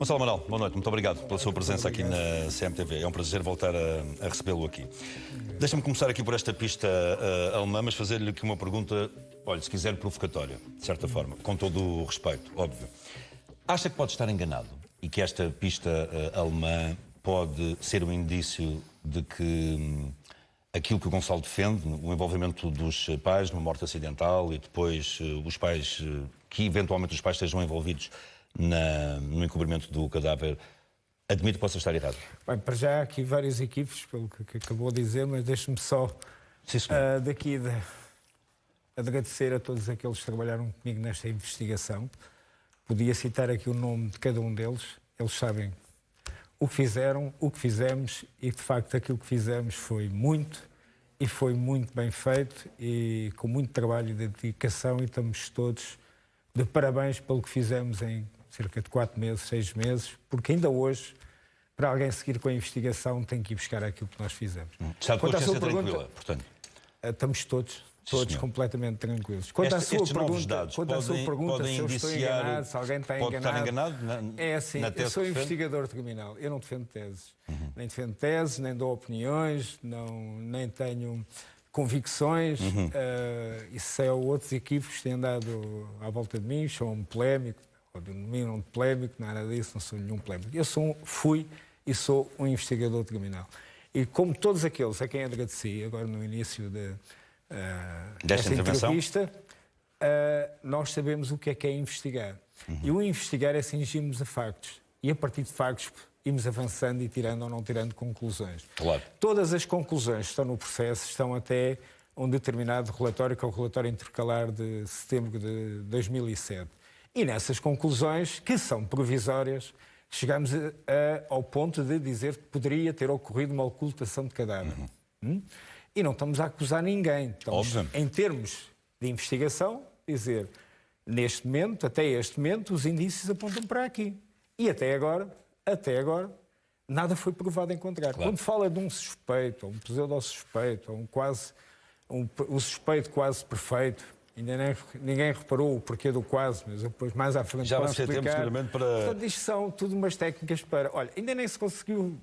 Gonçalo Amaral, boa noite. Muito obrigado pela sua presença aqui na CMTV. É um prazer voltar a recebê-lo aqui. Deixa-me começar aqui por esta pista alemã, mas fazer-lhe aqui uma pergunta, olha, se quiser provocatória, de certa forma, com todo o respeito, óbvio. Acha que pode estar enganado e que esta pista alemã pode ser um indício de que aquilo que o Gonçalo defende, o envolvimento dos pais numa morte acidental e depois os pais, que eventualmente os pais estejam envolvidos no encobrimento do cadáver, admito que possa estar errado? Bem, para já há aqui vários equívocos, pelo que acabou de dizer, mas deixe-me só agradecer a todos aqueles que trabalharam comigo nesta investigação. Podia citar aqui o nome de cada um deles. Eles sabem o que fizeram, o que fizemos e, de facto, aquilo que fizemos foi muito bem feito e com muito trabalho e dedicação, e estamos todos de parabéns pelo que fizemos em cerca de 4 meses, 6 meses, porque ainda hoje, para alguém seguir com a investigação, tem que ir buscar aquilo que nós fizemos. Está de consciência tranquila, portanto? Estamos todos completamente tranquilos. Quanto à sua pergunta, se eu estou enganado, se alguém está enganado, é assim, eu sou investigador criminal, eu não defendo teses. Nem defendo teses, nem dou opiniões, nem tenho convicções. Isso é outros equívocos que têm andado à volta de mim, chamam-me polémico, ou denominam-me polémico, nada disso, não sou nenhum polémico. Eu fui e sou um investigador criminal. E como todos aqueles a quem agradeci, agora no início desta entrevista, nós sabemos o que é investigar. E o investigar é cingirmos a factos. E a partir de factos irmos avançando e tirando ou não tirando conclusões. Claro. Todas as conclusões que estão no processo estão até um determinado relatório, que é o relatório intercalar de setembro de 2007. E nessas conclusões, que são provisórias, chegamos ao ponto de dizer que poderia ter ocorrido uma ocultação de cadáver. E não estamos a acusar ninguém. Estamos, em termos de investigação, dizer, neste momento, até este momento, os indícios apontam para aqui. E até agora, nada foi provado em contrário. Claro. Quando fala de um suspeito, ou um pseudo-suspeito, ou um suspeito quase perfeito, ainda ninguém reparou o porquê do quase, mas depois mais à frente já posso explicar. Já vamos ter tempo, seguramente, para... Portanto, isto são tudo umas técnicas para... Olha, ainda nem se conseguiu...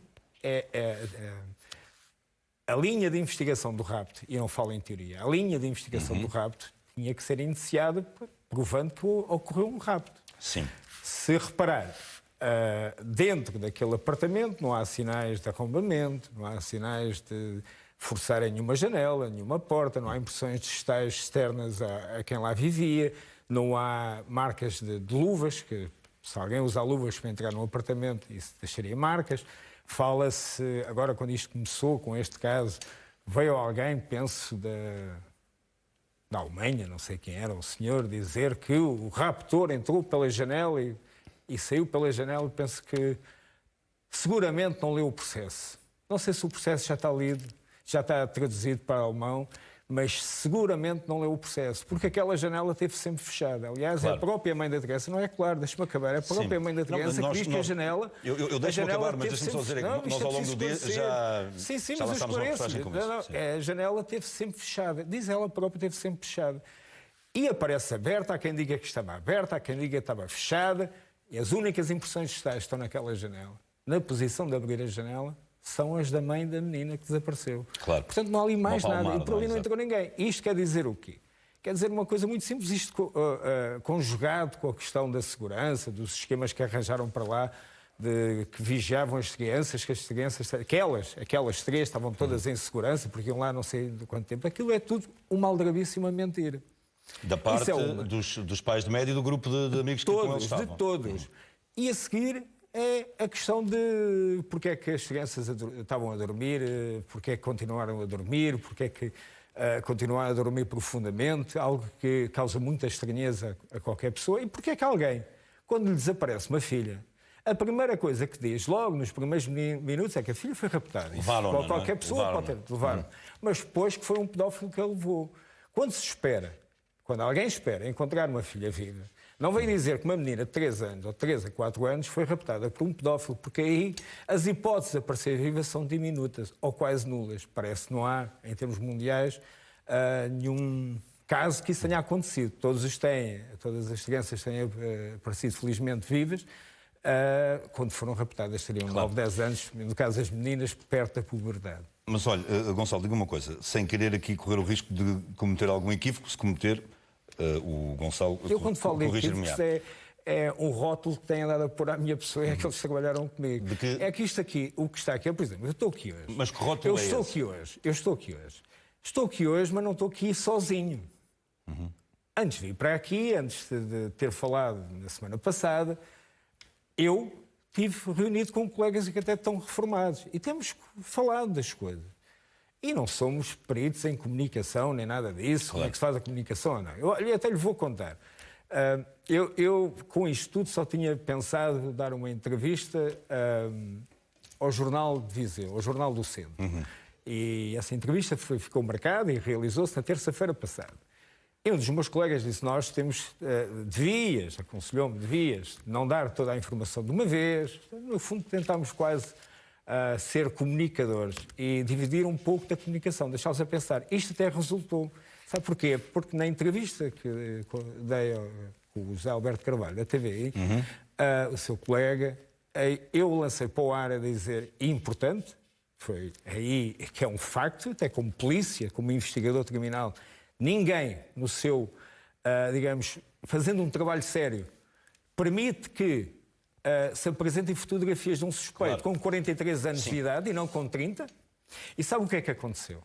A linha de investigação do rapto, e não falo em teoria, a linha de investigação do rapto tinha que ser iniciada provando que ocorreu um rapto. Sim. Se reparar, dentro daquele apartamento não há sinais de arrombamento, não há sinais de forçarem nenhuma janela, nenhuma porta, não há impressões digitais externas a quem lá vivia, não há marcas de luvas, que se alguém usar luvas para entrar num apartamento, isso deixaria marcas. Fala-se, agora quando isto começou, com este caso, veio alguém, penso, da Alemanha, não sei quem era, o senhor, dizer que o raptor entrou pela janela e saiu pela janela. Penso que seguramente não leu o processo. Não sei se o processo já está lido, já está traduzido para alemão, mas seguramente não leu o processo, porque aquela janela esteve sempre fechada. Aliás, claro. É a própria mãe da criança, não é claro, deixa-me acabar, é a própria mãe da criança que diz que a janela... Eu deixo-me acabar, mas deixa-me só dizer que nós ao longo do dia já lançámos uma reportagem com isso. A janela esteve sempre fechada, diz ela própria, esteve sempre fechada. E aparece aberta, há quem diga que estava aberta, há quem diga que estava fechada, e as únicas impressões digitais que estão naquela janela, na posição de abrir a janela, são as da mãe da menina que desapareceu. Claro. Portanto, não há ali mais nada. E por ali não entrou ninguém. Isto quer dizer o quê? Quer dizer uma coisa muito simples. Isto conjugado com a questão da segurança, dos esquemas que arranjaram para lá, que vigiavam as crianças, que as crianças, aquelas 3 estavam todas em segurança, porque iam lá não sei de quanto tempo. Aquilo é tudo uma aldrabice e uma mentira. Da parte dos pais de média e do grupo de amigos que com eles estavam. De todos. E a seguir... é a questão de porque é que as crianças estavam a dormir, porque é que continuaram a dormir, porque é que continuaram a dormir profundamente, algo que causa muita estranheza a qualquer pessoa, e porque é que alguém, quando lhe desaparece uma filha, a primeira coisa que diz, logo nos primeiros minutos, é que a filha foi raptada. Levaram-na, qualquer pessoa pode ter, levaram. Mas depois que foi um pedófilo que a levou. Quando alguém espera encontrar uma filha viva, não vem dizer que uma menina de 3 anos ou 3 a 4 anos foi raptada por um pedófilo, porque aí as hipóteses de aparecer viva são diminutas ou quase nulas. Parece que não há, em termos mundiais, nenhum caso que isso tenha acontecido. Todas as crianças têm aparecido felizmente vivas, quando foram raptadas, teriam 9, 10 anos, no caso das meninas, perto da puberdade. Mas olha, Gonçalo, diga uma coisa, sem querer aqui correr o risco de cometer algum equívoco, se cometer, o Gonçalo Eu quando falo de corrigir-me-á. equívocos é um rótulo que têm andado a pôr à minha pessoa, é aqueles que trabalharam comigo. É que isto aqui, o que está aqui, por exemplo, eu estou aqui hoje. Mas que rótulo é esse? Eu estou aqui hoje. Estou aqui hoje, mas não estou aqui sozinho. Antes de vir para aqui, antes de ter falado na semana passada, eu estive reunido com colegas que até estão reformados e temos falado das coisas. E não somos peritos em comunicação, nem nada disso, como é que se faz a comunicação ou não. Eu até lhe vou contar. Eu, com isto tudo, só tinha pensado dar uma entrevista ao Jornal de Viseu, ao Jornal do Centro. E essa entrevista ficou marcada e realizou-se na terça-feira passada. E um dos meus colegas disse, nós temos, devias não dar toda a informação de uma vez. No fundo, tentámos quase ser comunicadores e dividir um pouco da comunicação, deixá-los a pensar. Isto até resultou. Sabe porquê? Porque na entrevista que dei com o José Alberto Carvalho, da TVI, o seu colega, eu lancei para o ar a dizer importante, foi aí que é um facto, até como polícia, como investigador criminal, ninguém no seu, digamos, fazendo um trabalho sério, permite que se apresentem fotografias de um suspeito com 43 anos de idade e não com 30. E sabe o que é que aconteceu?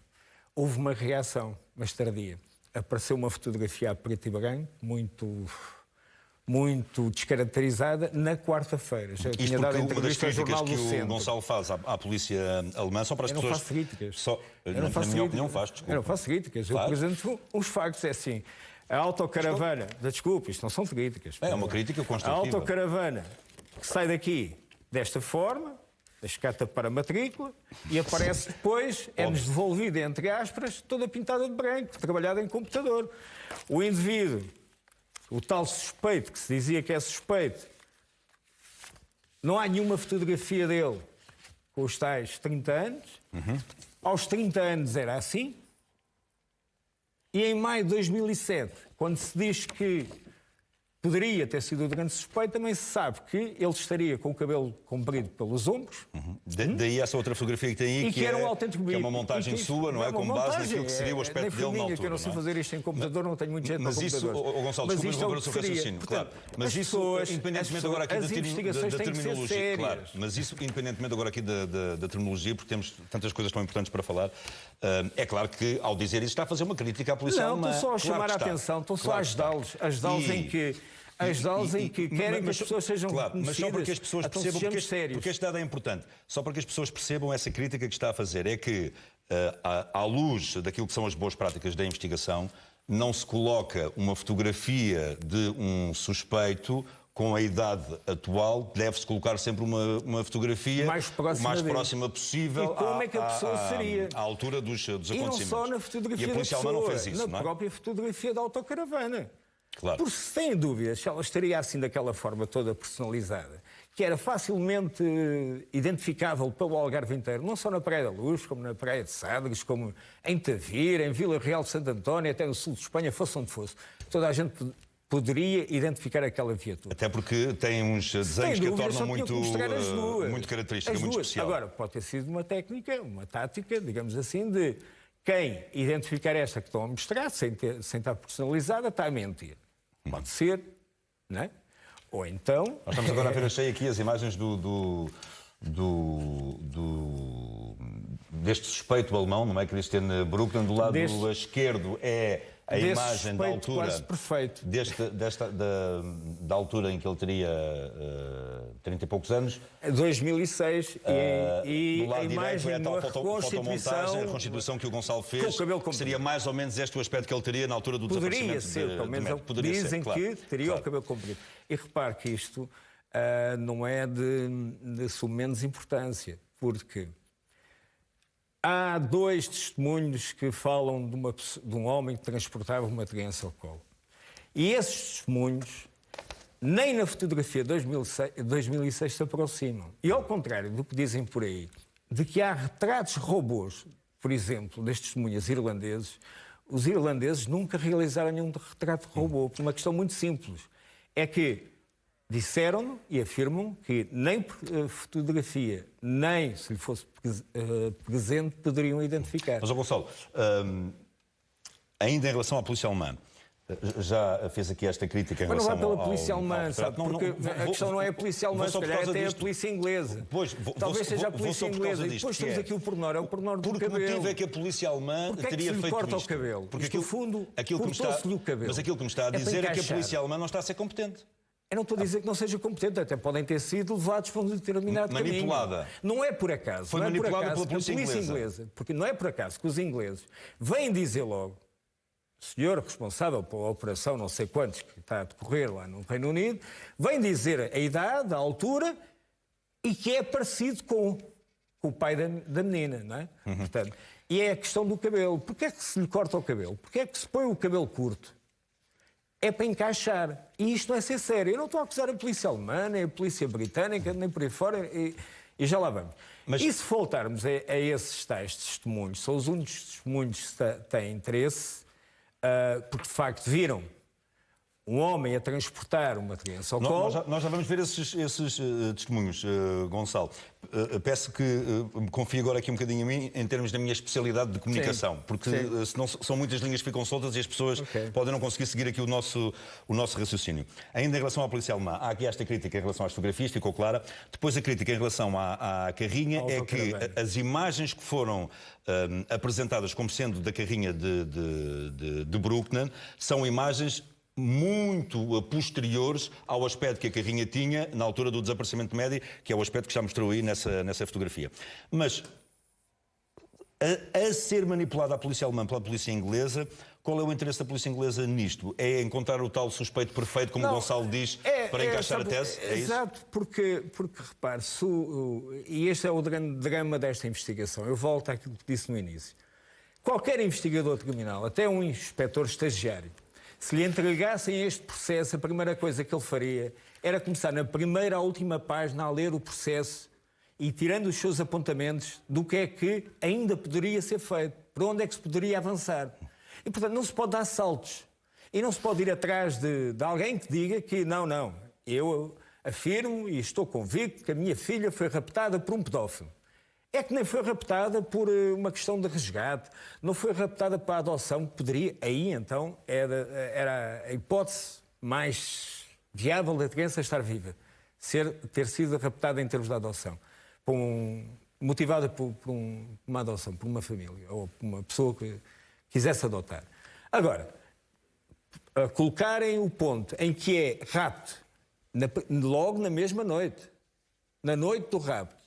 Houve uma reação, mas tardia. Apareceu uma fotografia a preto e branco, muito descaracterizada, na quarta-feira. Já tinha dado entrevista ao Jornal do Centro. O Gonçalo faz à polícia alemã, só para as pessoas... Eu não faço críticas. Na minha opinião faz, desculpa. Eu não faço críticas. Eu apresento os factos. É assim, a autocaravana... Desculpa, isto não são críticas. É uma crítica construtiva. A autocaravana que sai daqui desta forma, da escata para a matrícula, e aparece depois, é-nos devolvida, entre aspas, toda pintada de branco, trabalhada em computador. O indivíduo, o tal suspeito, que se dizia que é suspeito, não há nenhuma fotografia dele com os tais 30 anos. Aos 30 anos era assim. E em maio de 2007, quando se diz que poderia ter sido o grande suspeito, também se sabe que ele estaria com o cabelo comprido pelos ombros. Daí essa outra fotografia que tem aí, que era um autêntico que é uma montagem sua, não é? Com base naquilo que seria o aspecto dele na altura. Que eu não sei fazer isto em computador, não tenho muito jeito para computadores. Mas isso, Gonçalo, desculpa agora o seu raciocínio, claro. Mas isso, independentemente agora aqui da terminologia, claro, mas isso, independentemente agora aqui da terminologia, porque temos tantas coisas tão importantes para falar, é claro que, ao dizer isso, está a fazer uma crítica à polícia alemã. Não, estou só a chamar a atenção, estou só a ajudá-los em que... querem que as pessoas sejam conhecidas. Mas só para que as pessoas percebam, porque este dado é importante, só para que as pessoas percebam essa crítica que está a fazer, é que, à luz daquilo que são as boas práticas da investigação, não se coloca uma fotografia de um suspeito com a idade atual, deve-se colocar sempre uma fotografia mais próxima possível como é que a pessoa seria? À altura dos acontecimentos. E não só na fotografia e a polícia alemã não fez isso, na própria fotografia da autocaravana. Claro. Porque se têm dúvidas se ela estaria assim daquela forma toda personalizada, que era facilmente identificável pelo Algarve inteiro, não só na Praia da Luz, como na Praia de Sagres, como em Tavira, em Vila Real de Santo António, até no sul de Espanha, fosse onde fosse. Toda a gente poderia identificar aquela viatura. Até porque tem uns desenhos que a tornam muito característica, muito especial. Agora, pode ter sido uma técnica, uma tática, digamos assim, de quem identificar esta que estão a mostrar, sem estar personalizada, está a mentir. Pode ser, não é? Ou então... Nós estamos agora a ver, achei aqui as imagens deste suspeito alemão, no Christian Bruckner, do lado esquerdo é a imagem da altura... quase perfeito. Da altura em que ele teria 30 e poucos anos. 2006 e do lado a imagem é a tal fotomontagem, a da reconstituição que o Gonçalo fez, que seria mais ou menos este o aspecto que ele teria na altura do desaparecimento. Poderia ser, pelo menos dizem que teria o cabelo comprido. E repare que isto não é de sumenos importância, porque há 2 testemunhos que falam de um homem que transportava uma criança ao colo. E esses testemunhos nem na fotografia de 2006 se aproximam. E ao contrário do que dizem por aí, de que há retratos robôs, por exemplo, das testemunhas irlandeses, os irlandeses nunca realizaram nenhum retrato robô, por uma questão muito simples. É que disseram e afirmam que nem por fotografia, nem se lhe fosse presente, poderiam identificar. Mas, Gonçalo, ainda em relação à polícia alemã, já fez aqui esta crítica em relação ao... Mas não vai pela polícia alemã, sabe? Porque a questão não é a polícia alemã, se calhar até é a polícia inglesa. Talvez seja a polícia inglesa. E depois temos aqui o pormenor, é o pormenor do cabelo. Porque o motivo é que a polícia alemã teria feito isto? Corta o cabelo? Porque no fundo, cortou-se-lhe o cabelo. Mas aquilo que me está a dizer é que a polícia alemã não está a ser competente. Eu não estou a dizer que não seja competente, até podem ter sido levados para um determinado manipulada. caminho. Não é por acaso. Foi manipulada pela polícia inglesa. Porque não é por acaso que os ingleses vêm dizer logo: o senhor responsável pela operação não sei quantos que está a decorrer lá no Reino Unido, vem dizer a idade, a altura e que é parecido com o pai da menina, não é? Portanto, e é a questão do cabelo. Porquê é que se lhe corta o cabelo? Porquê é que se põe o cabelo curto? É para encaixar. E isto não é ser sério. Eu não estou a acusar a polícia alemã, nem a polícia britânica, nem por aí fora, e já lá vamos. Mas... E se voltarmos a esses tais testemunhos, são os únicos testemunhos que têm interesse, porque de facto viram um homem a transportar uma criança ao colo. Nós já vamos ver esses testemunhos, Gonçalo. Peço que me confie agora aqui um bocadinho a mim em termos da minha especialidade de comunicação, sim, porque senão são muitas linhas que ficam soltas e as pessoas podem não conseguir seguir aqui o nosso raciocínio. Ainda em relação à polícia alemã, há aqui esta crítica em relação às fotografias, ficou clara. Depois a crítica em relação à carrinha é que as imagens que foram apresentadas como sendo da carrinha de Bruckner são imagens muito posteriores ao aspecto que a carrinha tinha na altura do desaparecimento de Mehdi, que é o aspecto que já mostrou aí nessa fotografia. Mas, a ser manipulada a polícia alemã pela polícia inglesa, qual é o interesse da polícia inglesa nisto? É encontrar o tal suspeito perfeito, como o Gonçalo diz, para encaixar a tese? É isso? Exato, porque repare, e este é o grande drama desta investigação. Eu volto àquilo que disse no início. Qualquer investigador criminal, até um inspetor estagiário, se lhe entregassem este processo, a primeira coisa que ele faria era começar na primeira à última página a ler o processo e tirando os seus apontamentos do que é que ainda poderia ser feito, para onde é que se poderia avançar. E, portanto, não se pode dar saltos. E não se pode ir atrás de alguém que diga que não, eu afirmo e estou convicto que a minha filha foi raptada por um pedófilo. É que nem foi raptada por uma questão de resgate, não foi raptada para a adoção, que poderia, aí então, era a hipótese mais viável da criança estar viva, ter sido raptada em termos de adoção, motivada por uma adoção, por uma família, ou por uma pessoa que quisesse adotar. Agora, colocarem o ponto em que é rapto, logo na mesma noite, na noite do rapto,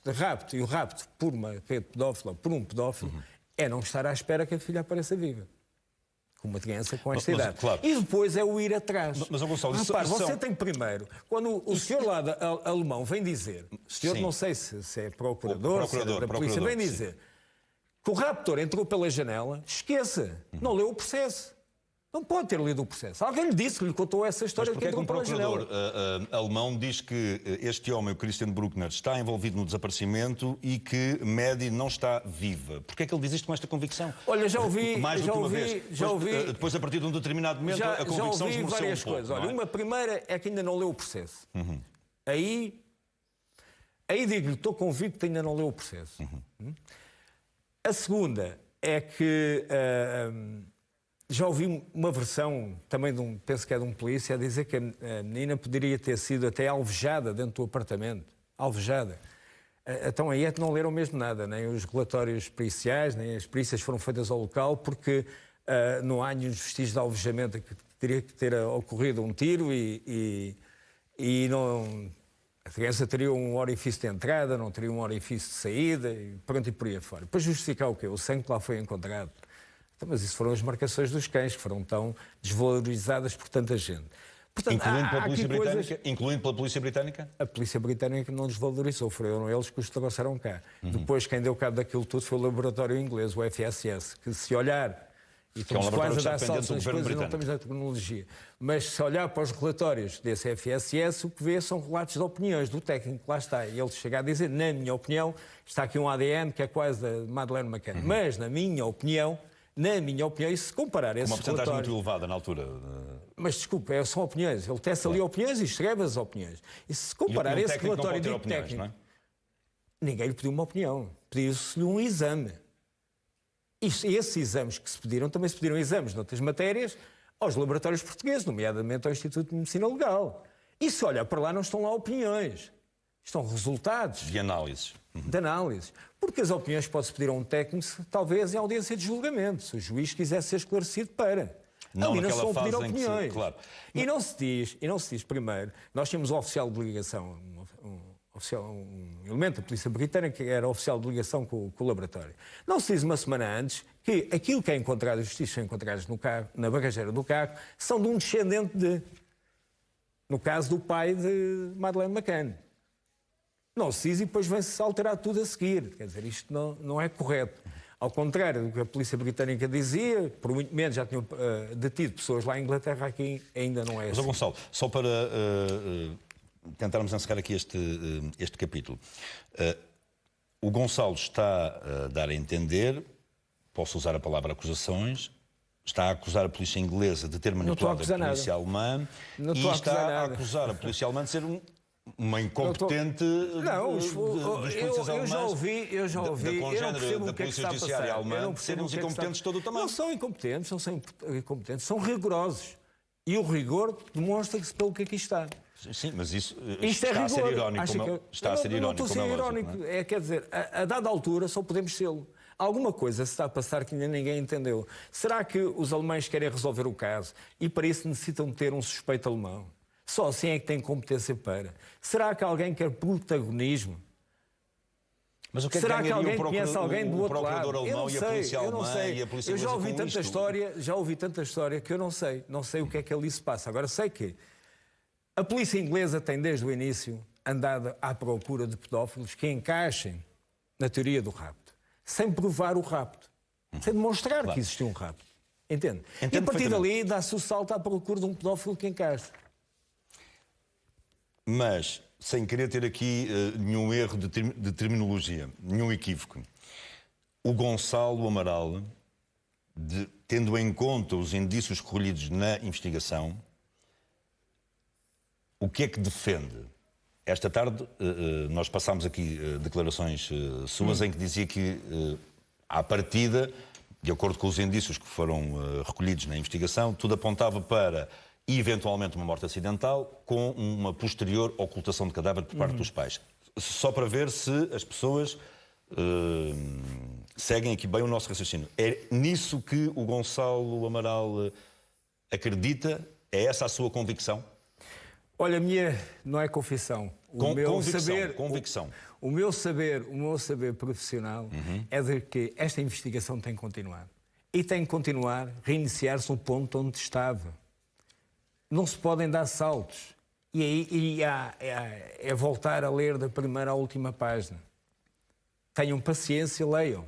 e o rapto por uma rede pedófila, por um pedófilo, é não estar à espera que a filha apareça viva. Com uma criança com esta idade. Claro. E depois é o ir atrás. Mas Gonçalo, repare, você tem primeiro, quando o senhor lá alemão vem dizer, o senhor não sei se é procurador, se é da polícia, vem dizer que o raptor entrou pela janela, esqueça, não leu o processo. Não pode ter lido o processo. Alguém lhe disse que lhe contou essa história que entrou pela janela. Mas porquê que um procurador alemão diz que este homem, o Christian Bruckner, está envolvido no desaparecimento e que Mehdi não está viva? Porquê é que ele diz isto com esta convicção? Olha, já ouvi... Depois, a partir de um determinado momento, a convicção já ouvi várias coisas. Olha, uma primeira é que ainda não leu o processo. Aí digo-lhe, estou convicto que ainda não leu o processo. A segunda é que... já ouvi uma versão, também penso que é de um polícia, a dizer que a menina poderia ter sido até alvejada dentro do apartamento. Alvejada. Então aí é que não leram mesmo nada, nem os relatórios periciais, nem as perícias foram feitas ao local, porque não há nenhum vestígio de alvejamento, que teria que ter ocorrido um tiro e não... A criança teria um orifício de entrada, não teria um orifício de saída, e pronto, e por aí afora. Para justificar o quê? O sangue que lá foi encontrado. Mas isso foram as marcações dos cães, que foram tão desvalorizadas por tanta gente. Portanto, incluindo pela Polícia Britânica? A Polícia Britânica não desvalorizou, foram eles que os trouxeram cá. Depois, quem deu cabo daquilo tudo foi o laboratório inglês, o FSS, que se olhar... E estamos quase a dar saltos nas coisas e não estamos na tecnologia. Mas se olhar para os relatórios desse FSS, o que vê são relatos de opiniões do técnico que lá está. E ele chega a dizer, na minha opinião, está aqui um ADN que é quase da Madeleine McCann. Mas, na minha opinião, e se comparar esses relatórios... Uma porcentagem muito elevada na altura. Mas, desculpa, são opiniões. Ele tece ali opiniões e escreve as opiniões. E se comparar esse relatório de técnico... Não é? Ninguém lhe pediu uma opinião. Pediu-se-lhe um exame. E esses exames que se pediram, também se pediram exames noutras matérias aos laboratórios portugueses, nomeadamente ao Instituto de Medicina Legal. E se olhar para lá, não estão lá opiniões. Estão resultados. De análises. De análises. Porque as opiniões pode-se pedir a um técnico, talvez em audiência de julgamento, se o juiz quisesse ser esclarecido para. Não ali não naquela se vão pedir fase em que opiniões. claro. E não se diz primeiro, nós tínhamos um oficial de ligação, um elemento da polícia britânica que era oficial de ligação com o laboratório. Não se diz uma semana antes que aquilo que é encontrado, os vestígios que são encontrados no carro, na bagageira do carro, são de um descendente no caso do pai de Madeleine McCann. Não se diz e depois vem-se alterar tudo a seguir. Quer dizer, isto não é correto. Ao contrário do que a polícia britânica dizia, por muito menos já tinham detido pessoas lá em Inglaterra, aqui ainda não é assim. Mas, Gonçalo, só para tentarmos encerrar aqui este capítulo. O Gonçalo está a dar a entender, posso usar a palavra acusações, está a acusar a polícia inglesa de ter manipulado a polícia alemã e está a acusar a polícia alemã de ser uma incompetente dos polícias alemães. Eu já ouvi. Da congénere da polícia judiciária alemã de serem uns incompetentes de todo o tamanho. Não são incompetentes, não são incompetentes, são rigorosos. E o rigor demonstra-se pelo que aqui está. Sim, mas isso isto está é a ser irónico. Está a ser irónico. Não estou a ser irónico. Quer dizer, a dada altura só podemos sê-lo. Alguma coisa se está a passar que ainda ninguém entendeu. Será que os alemães querem resolver o caso e para isso necessitam de ter um suspeito alemão? Só assim é que têm competência para. Será que alguém quer protagonismo? Mas o que é Será que alguém conhece alguém do outro lado? procurador alemão e a polícia alemã e a polícia inglesa? Eu já ouvi isto? tanta história que eu não sei o que é que ali se passa. Agora sei que a polícia inglesa tem desde o início andado à procura de pedófilos que encaixem na teoria do rapto, sem provar o rapto, sem demonstrar que existiu um rapto. Entende? E a partir dali dá-se o salto à procura de um pedófilo que encaixe. Mas, sem querer ter aqui nenhum erro de terminologia, nenhum equívoco, o Gonçalo Amaral, tendo em conta os indícios recolhidos na investigação, o que é que defende? Esta tarde nós passámos aqui declarações suas em que dizia que, à partida, de acordo com os indícios que foram recolhidos na investigação, tudo apontava para eventualmente uma morte acidental com uma posterior ocultação de cadáver por parte dos pais. Só para ver se as pessoas seguem aqui bem o nosso raciocínio. É nisso que o Gonçalo Amaral acredita? É essa a sua convicção? Olha, a minha não é confissão. Convicção. O meu saber profissional é de que esta investigação tem que continuar. E tem que continuar, reiniciar-se no ponto onde estava. Não se podem dar saltos. E é voltar a ler da primeira à última página. Tenham paciência, leiam.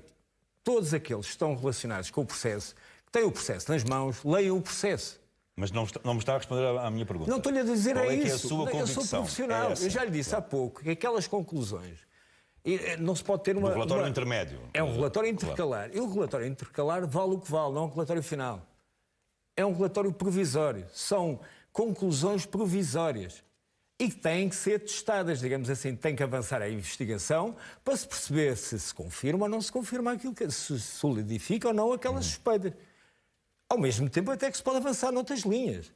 Todos aqueles que estão relacionados com o processo, que têm o processo nas mãos, leiam o processo. Mas não me está a responder à minha pergunta. Não estou-lhe a dizer Qual é isso. Que é a sua convicção? Eu sou profissional. Eu já lhe disse há pouco que aquelas conclusões... Não se pode ter uma... Do relatório intermédio. É um relatório intercalar. E o relatório intercalar vale o que vale, não é um relatório final. É um relatório provisório. São conclusões provisórias. E que têm que ser testadas, digamos assim. Tem que avançar a investigação para se perceber se se confirma ou não se confirma aquilo que se solidifica ou não aquelas suspeitas. Ao mesmo tempo, até que se pode avançar noutras linhas.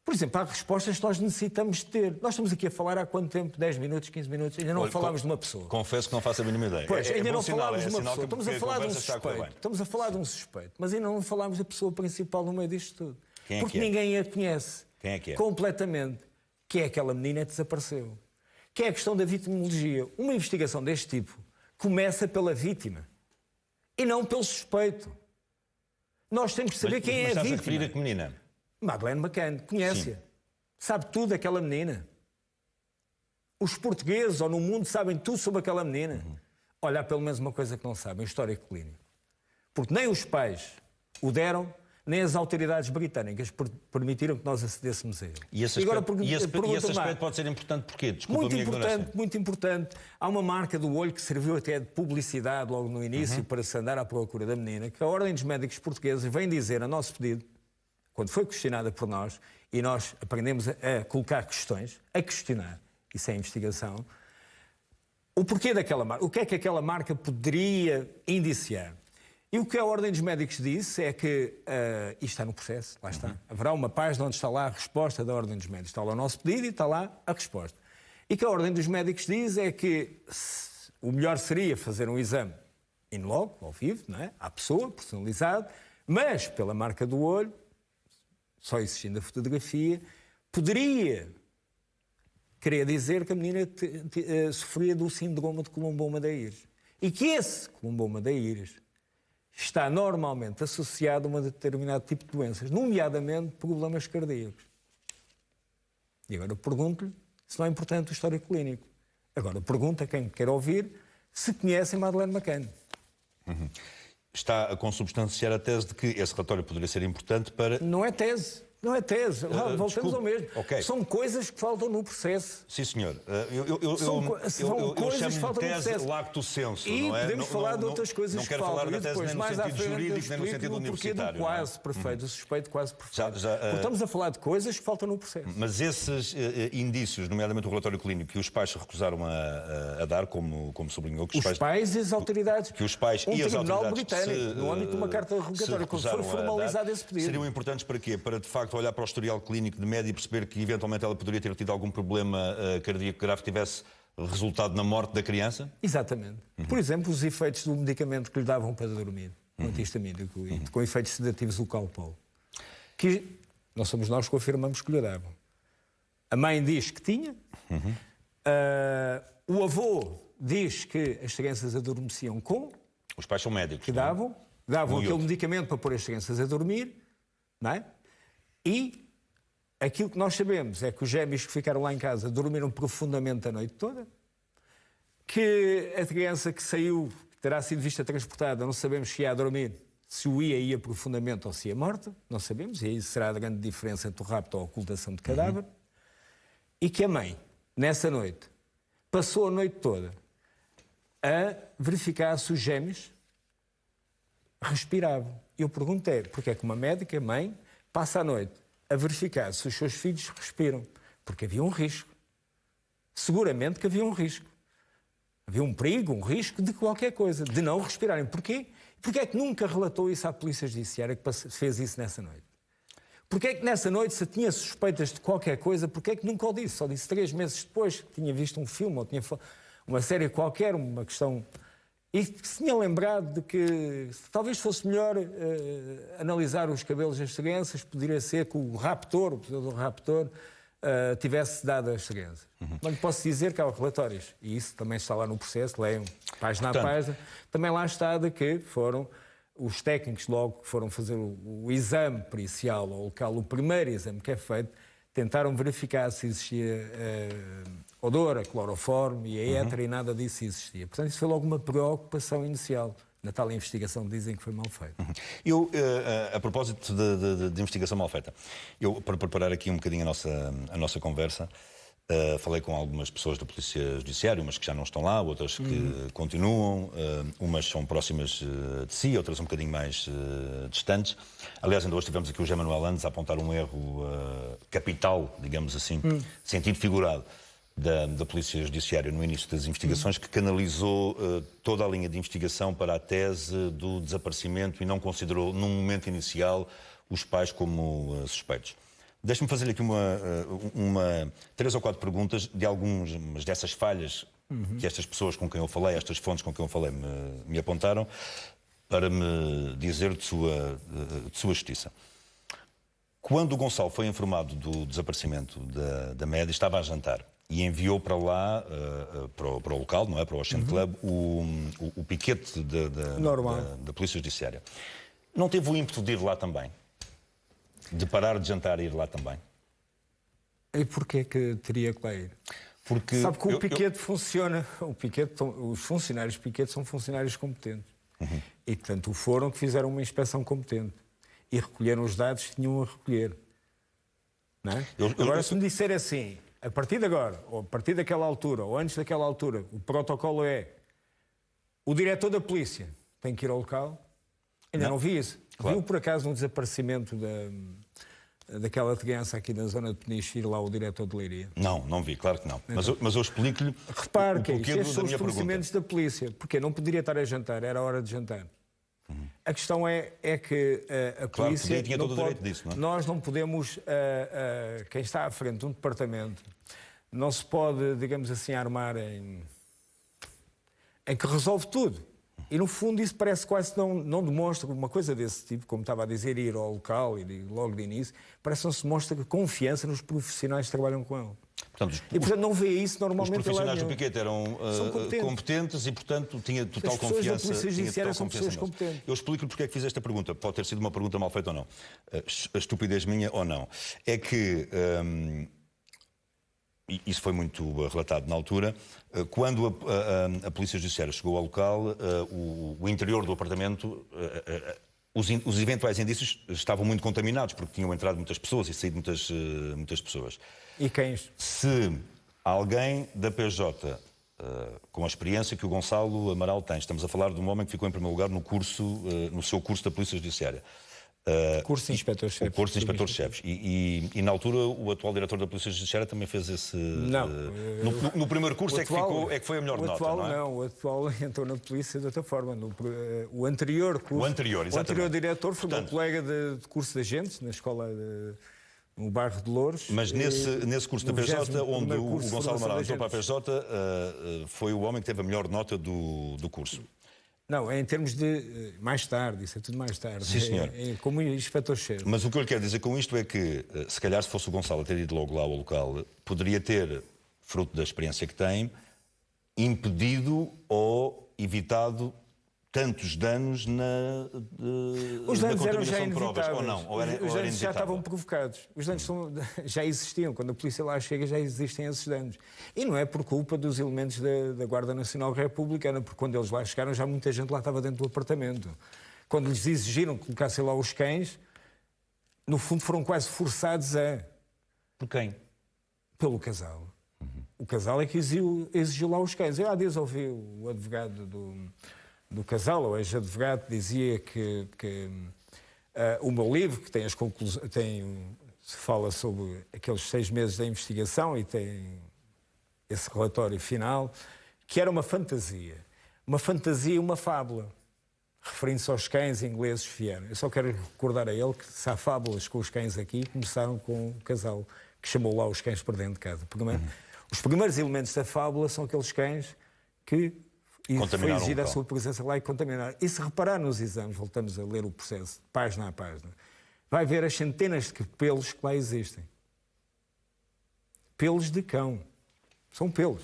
Por exemplo, há respostas que nós necessitamos de ter. Nós estamos aqui a falar há quanto tempo? 10 minutos, 15 minutos? Ainda não falámos de uma pessoa. Confesso que não faço a mínima ideia. Pois, ainda não falámos de uma pessoa. Estamos a falar de um suspeito. Estamos a falar de um suspeito. Mas ainda não falámos da pessoa principal no meio disto tudo. Porque ninguém a conhece. Quem é que é? Completamente. Que é aquela menina que desapareceu. Que é a questão da vitimologia. Uma investigação deste tipo começa pela vítima. E não pelo suspeito. Nós temos que saber quem é a vítima. Mas estás a referir a que menina? Madeleine McCann. Conhece-a. Sabe tudo daquela menina. Os portugueses ou no mundo sabem tudo sobre aquela menina. Olha, há pelo menos uma coisa que não sabem, o histórico clínico. Porque nem os pais o deram, nem as autoridades britânicas permitiram que nós acedêssemos a ele. E esse aspecto pode ser importante porquê? Desculpa a minha ignorância. Muito importante. Há uma marca do olho que serviu até de publicidade logo no início para se andar à procura da menina, que a Ordem dos Médicos Portugueses vem dizer, a nosso pedido, quando foi questionada por nós, e nós aprendemos a colocar questões, a questionar, isso é investigação, o porquê daquela marca, o que é que aquela marca poderia indiciar. E o que a Ordem dos Médicos disse é que, isto está no processo, lá está, haverá uma página onde está lá a resposta da Ordem dos Médicos, está lá o nosso pedido e está lá a resposta. E o que a Ordem dos Médicos diz é que o melhor seria fazer um exame in loco, ao vivo, não é? À pessoa, personalizado, mas pela marca do olho, só existindo a fotografia, poderia querer dizer que a menina sofria do síndrome de Colomboma da Íris. E que esse Colomboma da Íris está normalmente associado a um determinado tipo de doenças, nomeadamente problemas cardíacos. E agora pergunto-lhe se não é importante o histórico clínico. Agora pergunta quem quer ouvir se conhecem Madeleine McCann. Está a consubstanciar a tese de que esse relatório poderia ser importante para... Não é tese. Não é tese. Voltamos desculpe. ao mesmo. Okay. São coisas que faltam no processo. Sim, senhor. São coisas que faltam no tese processo. lacto senso, E não é? podemos falar de outras coisas não que quero faltam. falar da E tese depois, nem no mais à sentido frente, jurídico, nem no sentido o porquê do universitário. quase perfeito, o suspeito quase perfeito. Já, Porque estamos a falar de coisas que faltam no processo. Mas esses indícios, nomeadamente o relatório clínico, que os pais se recusaram a dar, como sublinhou, que Os pais e as autoridades. Que os pais e as tribunal autoridades britânico, no âmbito de uma carta rogatória, quando for formalizado esse pedido. Seriam importantes para quê? Para, de facto, olhar para o historial clínico de média e perceber que, eventualmente, ela poderia ter tido algum problema cardíaco grave que tivesse resultado na morte da criança? Exatamente. Por exemplo, os efeitos do medicamento que lhe davam para dormir, um antihistamínico, com efeitos sedativos do Calpol, que não somos nós que afirmamos que lhe davam. A mãe diz que tinha, o avô diz que as crianças adormeciam com, Os pais são médicos. que não é? davam aquele medicamento para pôr as crianças a dormir, não é? E aquilo que nós sabemos é que os gêmeos que ficaram lá em casa dormiram profundamente a noite toda, que a criança que saiu, que terá sido vista transportada, não sabemos se ia a dormir, se o ia profundamente ou se ia morta, não sabemos, e aí será a grande diferença entre o rapto ou a ocultação de cadáver, e que a mãe, nessa noite, passou a noite toda a verificar se os gêmeos respiravam. Eu perguntei, porque é que uma médica, mãe, passa a noite a verificar se os seus filhos respiram, porque havia um risco. Seguramente que havia um risco. Havia um perigo, um risco de qualquer coisa, de não respirarem. Porquê? Porquê é que nunca relatou isso à Polícia Judiciária que fez isso nessa noite? Porquê é que nessa noite, se tinha suspeitas de qualquer coisa, porquê é que nunca o disse? Só disse 3 meses depois que tinha visto um filme ou tinha uma série qualquer, uma questão... E que se tinha lembrado de que talvez fosse melhor analisar os cabelos das crianças, poderia ser que o raptor, o poder raptor, tivesse dado às crianças. Mas lhe posso dizer que há relatórios, e isso também está lá no processo, leiam página a página, também lá está de que foram os técnicos logo que foram fazer o exame pericial ao local, o primeiro exame que é feito, tentaram verificar se existia odor, a cloroforme e a éter, e nada disso existia. Portanto, isso foi logo uma preocupação inicial. Na tal investigação dizem que foi mal feita. Eu, a propósito de investigação mal feita, eu, para preparar aqui um bocadinho a nossa conversa, falei com algumas pessoas da Polícia Judiciária, umas que já não estão lá, outras que continuam, umas são próximas de si, outras um bocadinho mais distantes. Aliás, ainda hoje tivemos aqui o José Manuel Andes a apontar um erro capital, digamos assim, sentido figurado, da Polícia Judiciária no início das investigações, que canalizou toda a linha de investigação para a tese do desaparecimento e não considerou, num momento inicial, os pais como suspeitos. Deixe-me fazer aqui 3 ou 4 perguntas de algumas dessas falhas que estas pessoas com quem eu falei, estas fontes com quem eu falei, me apontaram, para me dizer de sua justiça. Quando o Gonçalo foi informado do desaparecimento da Média, estava a jantar e enviou para lá, para o local, não é? Para o Ocean Club, o piquete da Polícia Judiciária. Não teve o ímpeto de ir lá também? De parar de jantar e ir lá também? E porquê que teria que lá ir? Porque sabe que o piquete funciona. Os funcionários piquete são funcionários competentes. E, portanto, foram que fizeram uma inspeção competente. E recolheram os dados que tinham a recolher. Não é? Agora, se me disser assim, a partir de agora, ou a partir daquela altura, ou antes daquela altura, o protocolo é o diretor da polícia tem que ir ao local. Ainda não vi isso. Claro. Viu, por acaso, um desaparecimento daquela criança aqui na zona de Peniche, ir lá o diretor de Leiria? Não vi, claro que não. Mas eu explico-lhe Repare o que porquê estes da são os minha pergunta. procedimentos da polícia. Porque não poderia estar a jantar, era hora de jantar. A questão é que a Claro, polícia podia, tinha não todo o pode, direito disso, não é? nós não podemos, quem está à frente de um departamento, não se pode, digamos assim, armar em que resolve tudo. E no fundo isso parece quase que não demonstra uma coisa desse tipo, como estava a dizer, ir ao local e logo de início, parece que não se demonstra confiança nos profissionais que trabalham com ele. Portanto, E portanto não vê isso os normalmente. profissionais do Piquete eram competentes e, portanto, tinha total As pessoas da confiança. Polícia Judiciária são pessoas neles. competentes. Eu explico-lhe porque é que fiz esta pergunta. Pode ter sido uma pergunta mal feita ou não. A estupidez minha ou não. É que, e isso foi muito relatado na altura, quando a Polícia Judiciária chegou ao local, o interior do apartamento, os eventuais indícios estavam muito contaminados, porque tinham entrado muitas pessoas e saído muitas pessoas. E cães? Se alguém da PJ, com a experiência que o Gonçalo Amaral tem, estamos a falar de um homem que ficou em primeiro lugar no seu curso da Polícia Judiciária. Curso de inspectores-chefes. O curso de inspectores-chefes. E na altura o atual diretor da Polícia Judiciária também fez esse... Não. No primeiro curso é que foi a melhor nota, atual, não é? Não, o atual entrou na polícia de outra forma. O anterior curso... O anterior, exatamente. O anterior diretor foi Portanto, meu colega de curso de agentes, na escola no bairro de Louros. Mas nesse curso da no PJ, 20º onde o curso de Gonçalo formação Amaral de entrou para a agentes. PJ, foi o homem que teve a melhor nota do curso. Não, é em termos de... Mais tarde, isso é tudo mais tarde. Sim, senhor. Como inspetor-chefe. Mas o que eu lhe quero dizer com isto é que, se calhar, se fosse o Gonçalo a ter ido logo lá ao local, poderia ter, fruto da experiência que tem, impedido ou evitado tantos danos Os na danos eram já contaminação de provas, inevitáveis. ou não? Ou era Os danos já inevitável? estavam provocados. Os danos já existiam. Quando a polícia lá chega, já existem esses danos. E não é por culpa dos elementos da Guarda Nacional Republicana, porque quando eles lá chegaram, já muita gente lá estava dentro do apartamento. Quando lhes exigiram que colocassem lá os cães, no fundo foram quase forçados a... Por quem? Pelo casal. O casal é que exigiu lá os cães. Eu há dias ouvi o advogado do casal, o ex-advogado, dizia que o meu livro, que tem as conclusões, se fala sobre aqueles 6 meses da investigação e tem esse relatório final, que era uma fantasia e uma fábula, referindo-se aos cães ingleses que vieram. Eu só quero recordar a ele que se há fábulas com os cães aqui, começaram com o casal que chamou lá os cães para dentro de casa. Os primeiros elementos da fábula são aqueles cães que foi exigida a sua presença lá e contaminaram. E se reparar nos exames, voltamos a ler o processo, página a página, vai ver as centenas de pelos que lá existem. Pelos de cão. São pelos.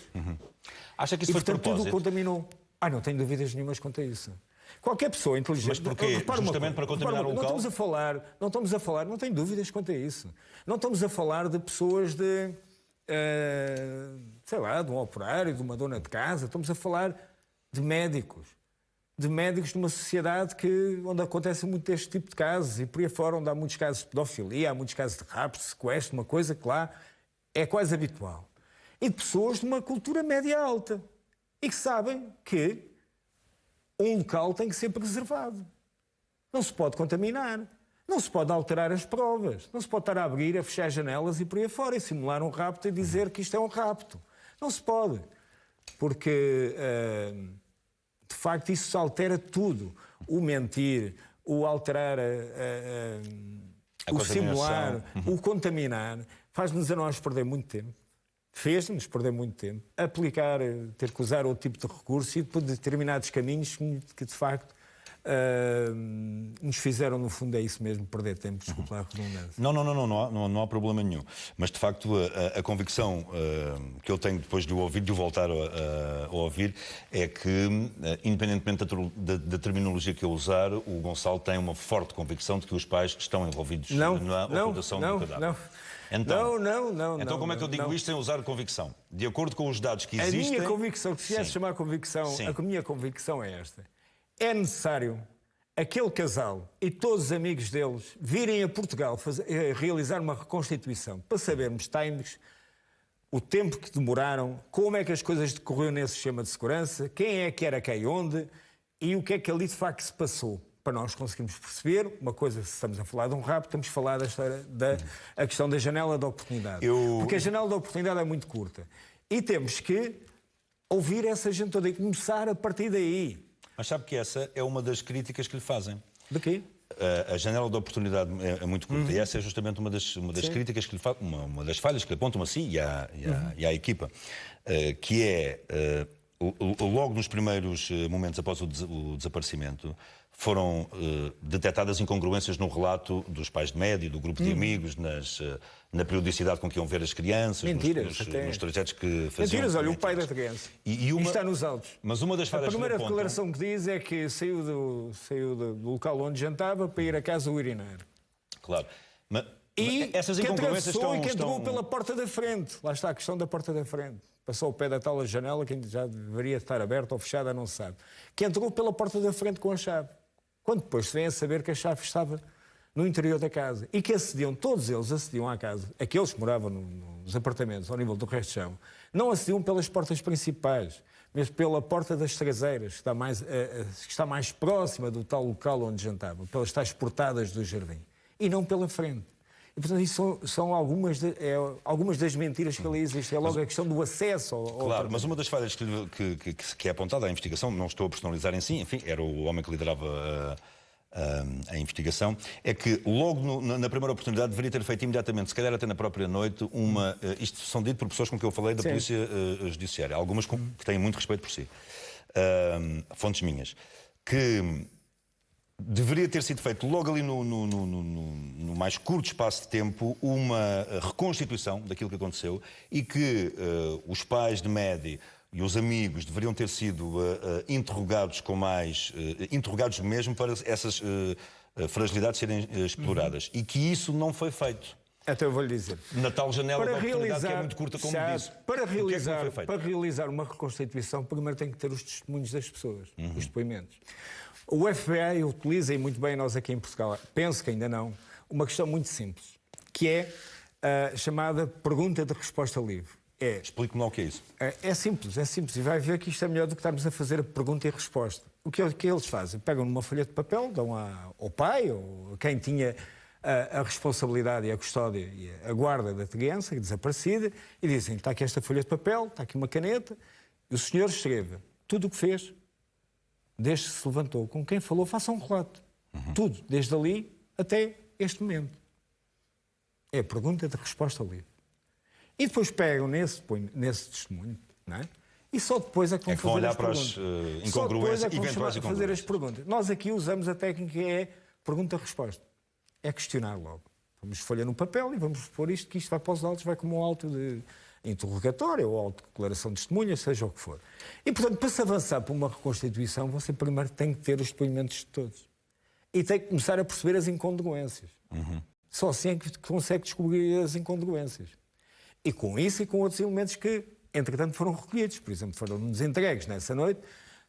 Acha que isso foi de portanto, propósito? tudo contaminou. Não tenho dúvidas nenhumas quanto a isso. Qualquer pessoa inteligente... Mas porquê? Justamente para contaminar o local? Não estamos a falar, não tenho dúvidas quanto a isso. Não estamos a falar de pessoas de... sei lá, de um operário, de uma dona de casa. Estamos a falar de médicos numa sociedade onde acontece muito este tipo de casos e por aí fora, onde há muitos casos de pedofilia, há muitos casos de raptos, de sequestro, uma coisa que lá é quase habitual. E de pessoas de uma cultura média-alta e que sabem que um local tem que ser preservado. Não se pode contaminar, não se pode alterar as provas, não se pode estar a abrir, a fechar janelas e por aí fora e simular um rapto e dizer que isto é um rapto. Não se pode. Porque, de facto, isso altera tudo. O mentir, o alterar, o simular, o contaminar, faz-nos a nós perder muito tempo. Fez-nos perder muito tempo. Aplicar, ter que usar outro tipo de recurso e por determinados caminhos que, de facto, nos fizeram, no fundo, é isso mesmo, perder tempo, desculpa a redundância. Não há problema nenhum. Mas, de facto, a convicção que eu tenho depois de o ouvir, de o voltar a ouvir, é que, independentemente da terminologia que eu usar, o Gonçalo tem uma forte convicção de que os pais estão envolvidos na ocultação do cadáver. Então, como é que eu digo isto sem usar convicção? De acordo com os dados que existem... A minha convicção, se viesse chamar convicção, a minha convicção é esta. É necessário aquele casal e todos os amigos deles virem a Portugal realizar uma reconstituição para sabermos times, o tempo que demoraram, como é que as coisas decorreram nesse sistema de segurança, quem é que era quem onde e o que é que ali de facto se passou. para nós conseguirmos perceber uma coisa, se estamos a falar de um rapto, estamos a falar da história a questão da janela de oportunidade. Porque a janela de oportunidade é muito curta. E temos que ouvir essa gente toda e começar a partir daí. Mas sabe que essa é uma das críticas que lhe fazem. De quê? A janela de oportunidade é muito curta. E essa é justamente uma das críticas que lhe fazem, uma das falhas que lhe apontam a si e à equipa, que é, logo nos primeiros momentos após o desaparecimento, foram detectadas incongruências no relato dos pais de médio, do grupo de amigos, na periodicidade com que iam ver as crianças, nos trajetos que faziam. Mentiras, olha, o pai da criança. E está nos autos. Mas uma das falhas a primeira declaração que diz é que saiu do local onde jantava para ir à casa urinar. Claro. Mas e essas incongruências que entrou pela porta da frente. Lá está a questão da porta da frente. Passou o pé da tal janela que já deveria estar aberta ou fechada, não se sabe. Que entrou pela porta da frente com a chave. Quando depois se vem a saber que a chave estava no interior da casa e que todos eles acediam à casa, aqueles que moravam nos apartamentos ao nível do resto de chão, não acediam pelas portas principais, mas pela porta das traseiras, que está mais próxima do tal local onde jantavam, pelas tais portadas do jardim, e não pela frente. E, portanto, isso são algumas das mentiras que ali existem. É logo a questão do acesso ao Claro, mas uma das falhas que é apontada à investigação, não estou a personalizar em si, enfim, era o homem que liderava a investigação, é que logo na primeira oportunidade deveria ter feito imediatamente, se calhar até na própria noite, isto são dito por pessoas com que eu falei da Polícia Judiciária, algumas que têm muito respeito por si, fontes minhas, que deveria ter sido feito logo ali no mais curto espaço de tempo uma reconstituição daquilo que aconteceu e que os pais de Mehdi e os amigos deveriam ter sido interrogados com mais... interrogados mesmo para essas fragilidades serem exploradas. E que isso não foi feito. Até eu vou-lhe dizer. Na tal janela de oportunidade que é muito curta, como disse. Para realizar uma reconstituição, primeiro tem que ter os testemunhos das pessoas, os depoimentos. O FBI utiliza, e muito bem nós aqui em Portugal, penso que ainda não, uma questão muito simples, que é a chamada pergunta de resposta livre. Explique-me lá o que é isso. É simples, e vai ver que isto é melhor do que estarmos a fazer a pergunta e a resposta. O que eles fazem? Pegam numa folha de papel, dão ao pai, ou a quem tinha a responsabilidade e a custódia e a guarda da criança desaparecida, e dizem, está aqui esta folha de papel, está aqui uma caneta, e o senhor escreva tudo o que fez, desde que se levantou, com quem falou, faça um relato. Tudo, desde ali até este momento. É a pergunta de resposta livre. E depois pegam nesse testemunho, não é? E só depois é que vão fazer olhar as para perguntas. as incongruências, eventuais incongruências. Fazer as perguntas. Nós aqui usamos a técnica que é pergunta-resposta. É questionar logo. Vamos folha no papel e vamos pôr isto, que isto vai para os autos, vai como um auto de interrogatório ou autodeclaração de testemunha, seja o que for. E, portanto, para se avançar para uma reconstituição, você primeiro tem que ter os depoimentos de todos. E tem que começar a perceber as incongruências. Só assim é que consegue descobrir as incongruências. E com isso e com outros elementos que, entretanto, foram recolhidos. Por exemplo, foram-nos entregues nessa noite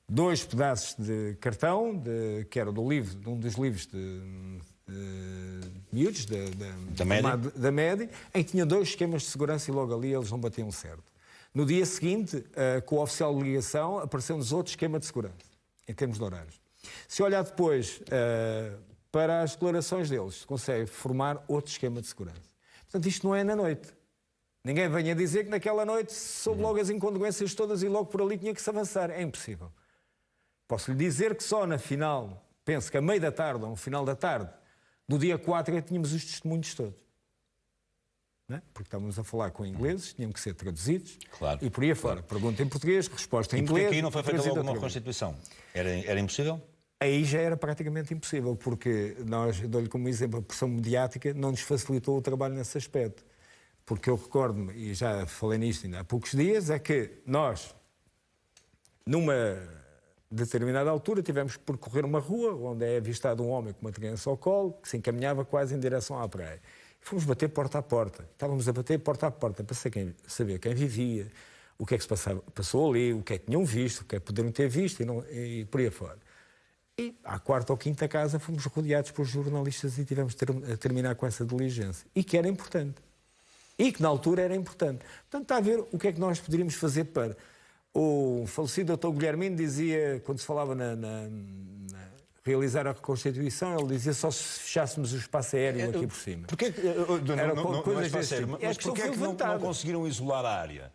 2 pedaços de cartão, que era de um dos livros de miúdos da Mehdi, em que tinha 2 esquemas de segurança e logo ali eles não batiam certo. No dia seguinte, com o oficial de ligação, apareceu-nos outro esquema de segurança, em termos de horários. Se olhar depois para as declarações deles, se consegue formar outro esquema de segurança. Portanto, isto não é na noite. Ninguém venha dizer que naquela noite soube logo as incongruências todas e logo por ali tinha que se avançar. É impossível. Posso lhe dizer que só na final, penso que a meio da tarde ou no final da tarde, do dia 4 tínhamos os testemunhos todos. Não é? Porque estávamos a falar com ingleses, tinham que ser traduzidos. Claro, e por aí afora. Pergunta em português, resposta em inglês. E aqui não foi feita logo uma reconstituição? Era impossível? Aí já era praticamente impossível, porque nós, dou-lhe como exemplo, a pressão mediática não nos facilitou o trabalho nesse aspecto. Porque eu recordo-me, e já falei nisto ainda há poucos dias, é que nós, numa determinada altura, tivemos que percorrer uma rua onde é avistado um homem com uma criança ao colo que se encaminhava quase em direção à praia. E fomos bater porta a porta. Estávamos a bater porta a porta para saber quem vivia, o que é que se passou ali, o que é que tinham visto, o que é que poderiam ter visto e por aí afora. E à 4ª ou 5ª casa fomos rodeados por jornalistas e tivemos a terminar com essa diligência. E que era importante. E que na altura era importante. Portanto, está a ver o que é que nós poderíamos fazer para... O falecido Dr. Guilhermino dizia, quando se falava realizar a reconstituição, ele dizia só se fechássemos o espaço aéreo aqui por cima. Porquê que, não é espaço aéreo, mas porquê é que não conseguiram isolar a área?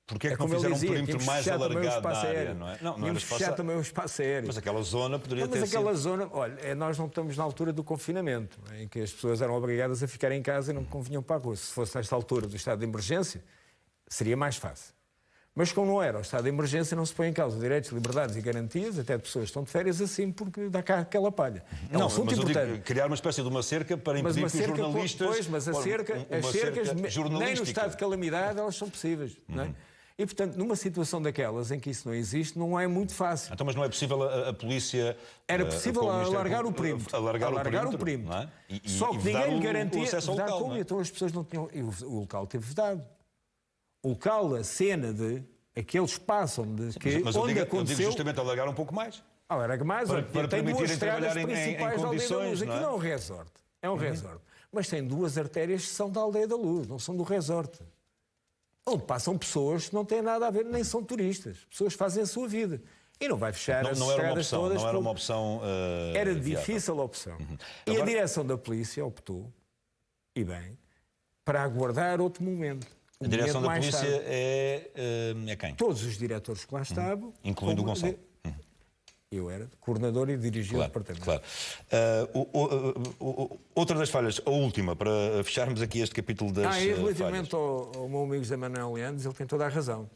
Porquê é que não fizeram um perímetro mais alargado na área? Não é? Não era fechar também o espaço aéreo. Mas aquela zona poderia ter Mas aquela sido... zona, olha, nós não estamos na altura do confinamento, em que as pessoas eram obrigadas a ficar em casa e não convinham para a rua. Se fosse nesta altura do estado de emergência, seria mais fácil. Mas como não era o estado de emergência, não se põe em causa direitos, liberdades e garantias, até de pessoas que estão de férias assim, porque dá cá aquela palha. É um assunto importante. Digo, criar uma espécie de uma cerca para impedir que os jornalistas... Pois, mas as cercas, nem no estado de calamidade, elas são possíveis, não é? E, portanto, numa situação daquelas em que isso não existe, não é muito fácil. Então, mas não é possível a polícia... Era possível alargar o perímetro. Alargar o perímetro. Não é? Só que ninguém lhe garantia... O acesso ao local, como, então as pessoas não tinham... E o local teve vedado. O local, a cena de... Aquele espaço onde eu digo justamente alargar um pouco mais. Alarga mais. Para tem duas estradas principais da Aldeia da Luz. Aquilo não é um resort. É um resort. Mas tem duas artérias que são da Aldeia da Luz, não são do resort. Onde passam pessoas que não têm nada a ver, nem são turistas. Pessoas que fazem a sua vida. E não vai fechar as estradas todas. Não era uma opção Era difícil a opção. E agora... a direção da polícia optou, e bem, para aguardar outro momento. A direção da polícia é quem? Todos os diretores que lá estavam. Incluindo o Gonçalo. Eu era coordenador e dirigia o departamento. Claro. Outra das falhas, a última, para fecharmos aqui este capítulo das falhas. Relativamente ao meu amigo José Manuel Leandros, ele tem toda a razão.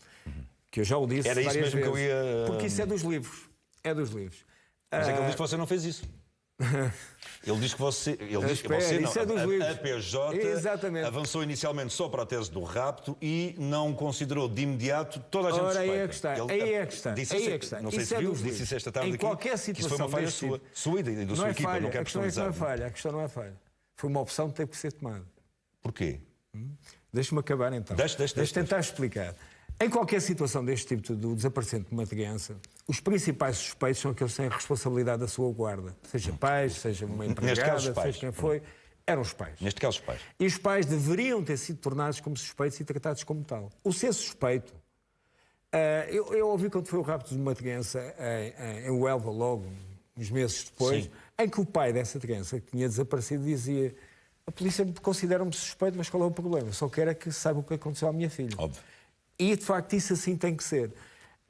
Que eu já o disse Era isso mesmo vezes, que eu ia... Porque isso é dos livros. É dos livros. Mas é que ele diz que você não fez isso. Ele diz que você... Ele diz que você não. A PJ avançou inicialmente só para a tese do rapto e não considerou de imediato toda a gente suspeita. Aí é que está. Aí é que está. Não sei se viu, disse isso esta tarde aqui. Em qualquer situação isso foi uma falha sua e da sua equipa. Não quero personalizar. A questão não é falha. Foi uma opção que teve que ser tomada. Porquê? Deixa-me acabar então. Deixa tentar explicar. Em qualquer situação deste tipo do desaparecimento de uma criança, os principais suspeitos são aqueles que têm a responsabilidade da sua guarda. Seja pais, seja uma empregada, seja quem foi, eram os pais. Neste caso, os pais. E os pais deveriam ter sido tornados como suspeitos e tratados como tal. O ser suspeito... eu ouvi quando foi o rapto de uma criança em Huelva, logo, uns meses depois, em que o pai dessa criança, que tinha desaparecido, dizia: a polícia considera-me suspeito, mas qual é o problema? Só quero é que saiba o que aconteceu à minha filha. Óbvio. E, de facto, isso assim tem que ser.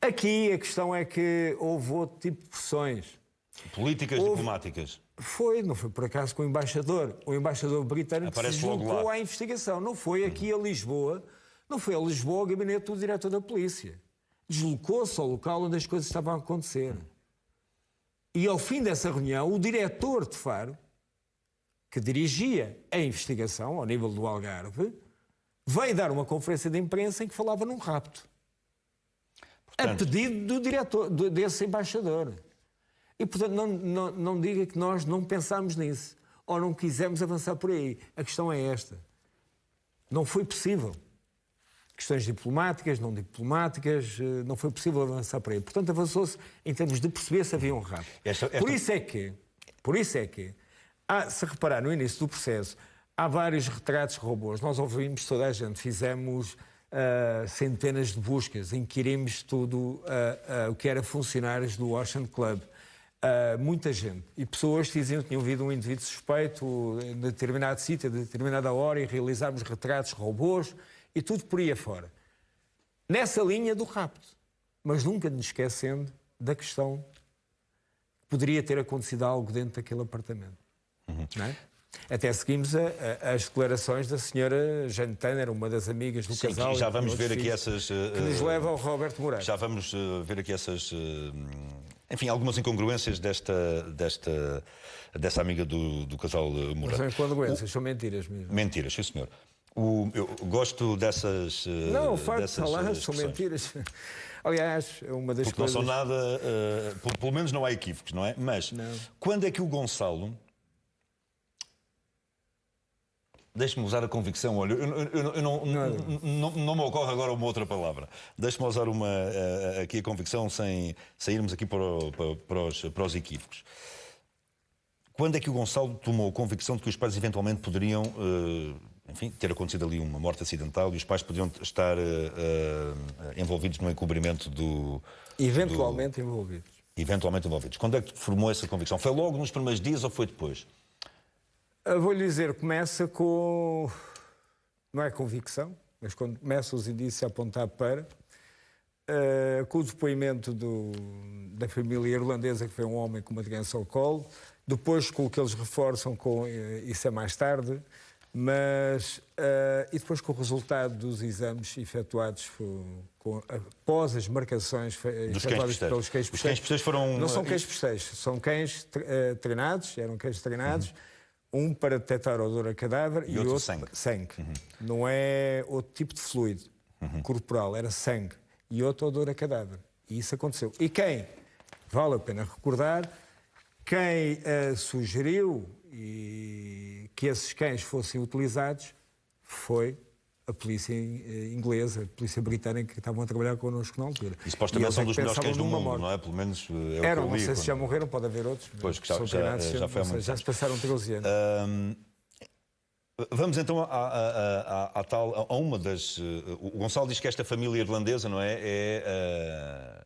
Aqui a questão é que houve outro tipo de pressões. Políticas, diplomáticas. Não foi por acaso com o embaixador. O embaixador britânico se deslocou à investigação. Não foi aqui a Lisboa, não foi a Lisboa o gabinete do diretor da polícia. Deslocou-se ao local onde as coisas estavam a acontecer. E ao fim dessa reunião, o diretor de Faro, que dirigia a investigação ao nível do Algarve, veio dar uma conferência de imprensa em que falava num rapto. Portanto, a pedido do diretor, desse embaixador. E, portanto, não diga que nós não pensámos nisso ou não quisemos avançar por aí. A questão é esta. Não foi possível. Questões diplomáticas, não diplomáticas, não foi possível avançar por aí. Portanto, avançou-se em termos de perceber se havia um rapto. Por isso é que, se reparar no início do processo, há vários retratos de robôs. Nós ouvimos toda a gente, fizemos centenas de buscas, inquirimos tudo o que era funcionários do Ocean Club. Muita gente. E pessoas que diziam que tinham havido um indivíduo suspeito em determinado sítio, a determinada hora, e realizámos retratos de robôs e tudo por aí afora. Nessa linha do rapto. Mas nunca nos esquecendo da questão que poderia ter acontecido algo dentro daquele apartamento. Não é? Até seguimos as declarações da senhora Jane Tanner, uma das amigas do casal. Já vamos ver aqui essas... que nos leva ao Roberto Moreira. Já vamos ver aqui essas... enfim, algumas incongruências dessa amiga do casal Moreira. São incongruências, são mentiras mesmo. Mentiras, sim senhor. Eu gosto dessas... Não, o facto de falar são mentiras. Aliás, uma das Porque coisas... não são nada... pelo menos não há equívocos, não é? Mas quando é que o Gonçalo... Deixe-me usar a convicção, olha, não me ocorre agora uma outra palavra. Deixe-me usar aqui a convicção sem irmos aqui para os equívocos. Quando é que o Gonçalo tomou a convicção de que os pais eventualmente poderiam, enfim, ter acontecido ali uma morte acidental e os pais poderiam estar envolvidos no encobrimento do... Eventualmente envolvidos. eventualmente envolvidos. Quando é que formou essa convicção? Foi logo nos primeiros dias ou foi depois? Vou-lhe dizer, começa com... Não é convicção, mas quando começam os indícios a apontar para... com o depoimento da família irlandesa, que foi um homem com uma criança ao colo, depois com o que eles reforçam, isso é mais tarde, mas... e depois com o resultado dos exames efetuados após as marcações efetuadas pelos cães posteiros. Os cães posteiros foram... Não são cães posteiros, são cães treinados, eram cães treinados, um para detectar odor a cadáver e outro sangue. Não é outro tipo de fluido corporal, era sangue. E outro odor a cadáver. E isso aconteceu. E quem, vale a pena recordar, quem sugeriu que esses cães fossem utilizados foi a polícia inglesa, a polícia britânica, que estavam a trabalhar connosco na altura. E supostamente são dos melhores cães do mundo, não é? Pelo menos é o que eu li. Não sei se já morreram, pode haver outros. Pois, que já foi há muito tempo. Já se passaram 13 anos. Vamos então a uma das... O Gonçalo diz que esta família irlandesa, não é?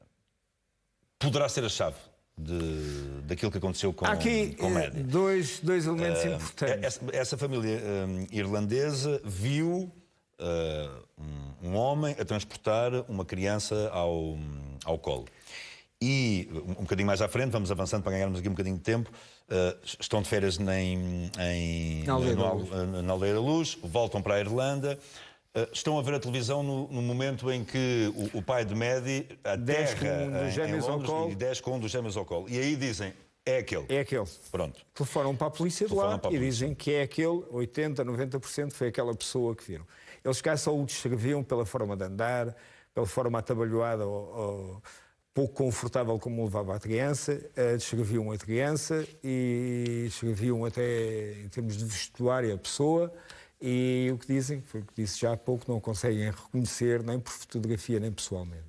Poderá ser a chave daquilo que aconteceu com Aqui, Maddie. Dois elementos importantes. Essa família irlandesa viu um homem a transportar uma criança ao colo. E, um bocadinho mais à frente, vamos avançando para ganharmos aqui um bocadinho de tempo, estão de férias na Aldeia da Luz, voltam para a Irlanda, estão a ver a televisão no momento em que o pai de Maddie aterra em Londres e desce com um dos gêmeos ao colo. E aí dizem, é aquele. É aquele. Pronto. Telefonam para a polícia de lá e dizem que é aquele, 80%, 90% foi aquela pessoa que viram. Eles cá só o descreviam pela forma de andar, pela forma atabalhoada ou pouco confortável como levava a criança, descreviam a criança e descreviam até, em termos de vestuário, a pessoa, e o que dizem, foi o que disse já há pouco, não conseguem reconhecer nem por fotografia nem pessoalmente.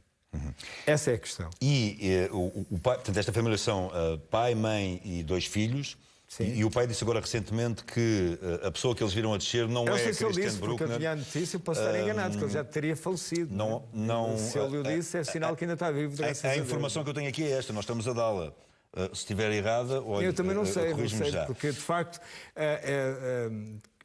Essa é a questão. E o pai, portanto, esta família são pai, mãe e 2 filhos. E o pai disse agora recentemente que a pessoa que eles viram a descer não é Christian Bruckner. Eu sei se ele disse, porque havia a notícia, posso estar enganado, porque ele já teria falecido. Se ele o disse, é sinal que ainda está vivo. A informação que eu tenho aqui é esta, nós estamos a dá-la. Se estiver errada, olha, eu também não sei, já. Porque de facto,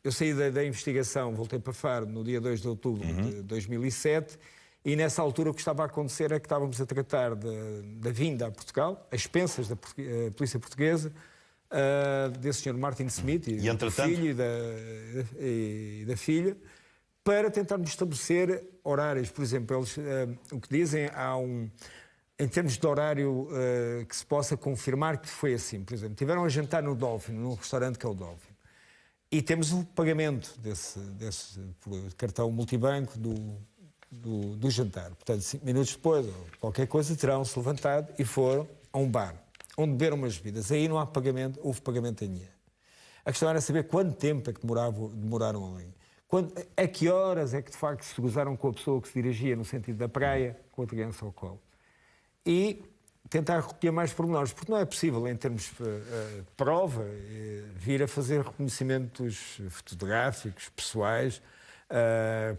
eu saí da investigação, voltei para Faro no dia 2 de outubro de 2007, e nessa altura o que estava a acontecer é que estávamos a tratar da vinda a Portugal, às expensas da polícia portuguesa, desse Sr. Martin Smith e do filho e da filha, para tentarmos estabelecer horários. Por exemplo, eles, o que dizem, em termos de horário que se possa confirmar que foi assim. Por exemplo, tiveram a jantar no Dolphin, num restaurante que é o Dolphin, e temos o pagamento desse por cartão multibanco do jantar. Portanto, 5 minutos depois, ou qualquer coisa, terão-se levantado e foram a um bar, onde beberam umas bebidas. Aí não há pagamento, houve pagamento em dinheiro. A questão era saber quanto tempo é que demoraram ali. A que horas é que, de facto, se cruzaram com a pessoa que se dirigia no sentido da praia, com a criança ao colo. E tentar recolher mais pormenores, porque não é possível, em termos de prova, vir a fazer reconhecimentos fotográficos, pessoais,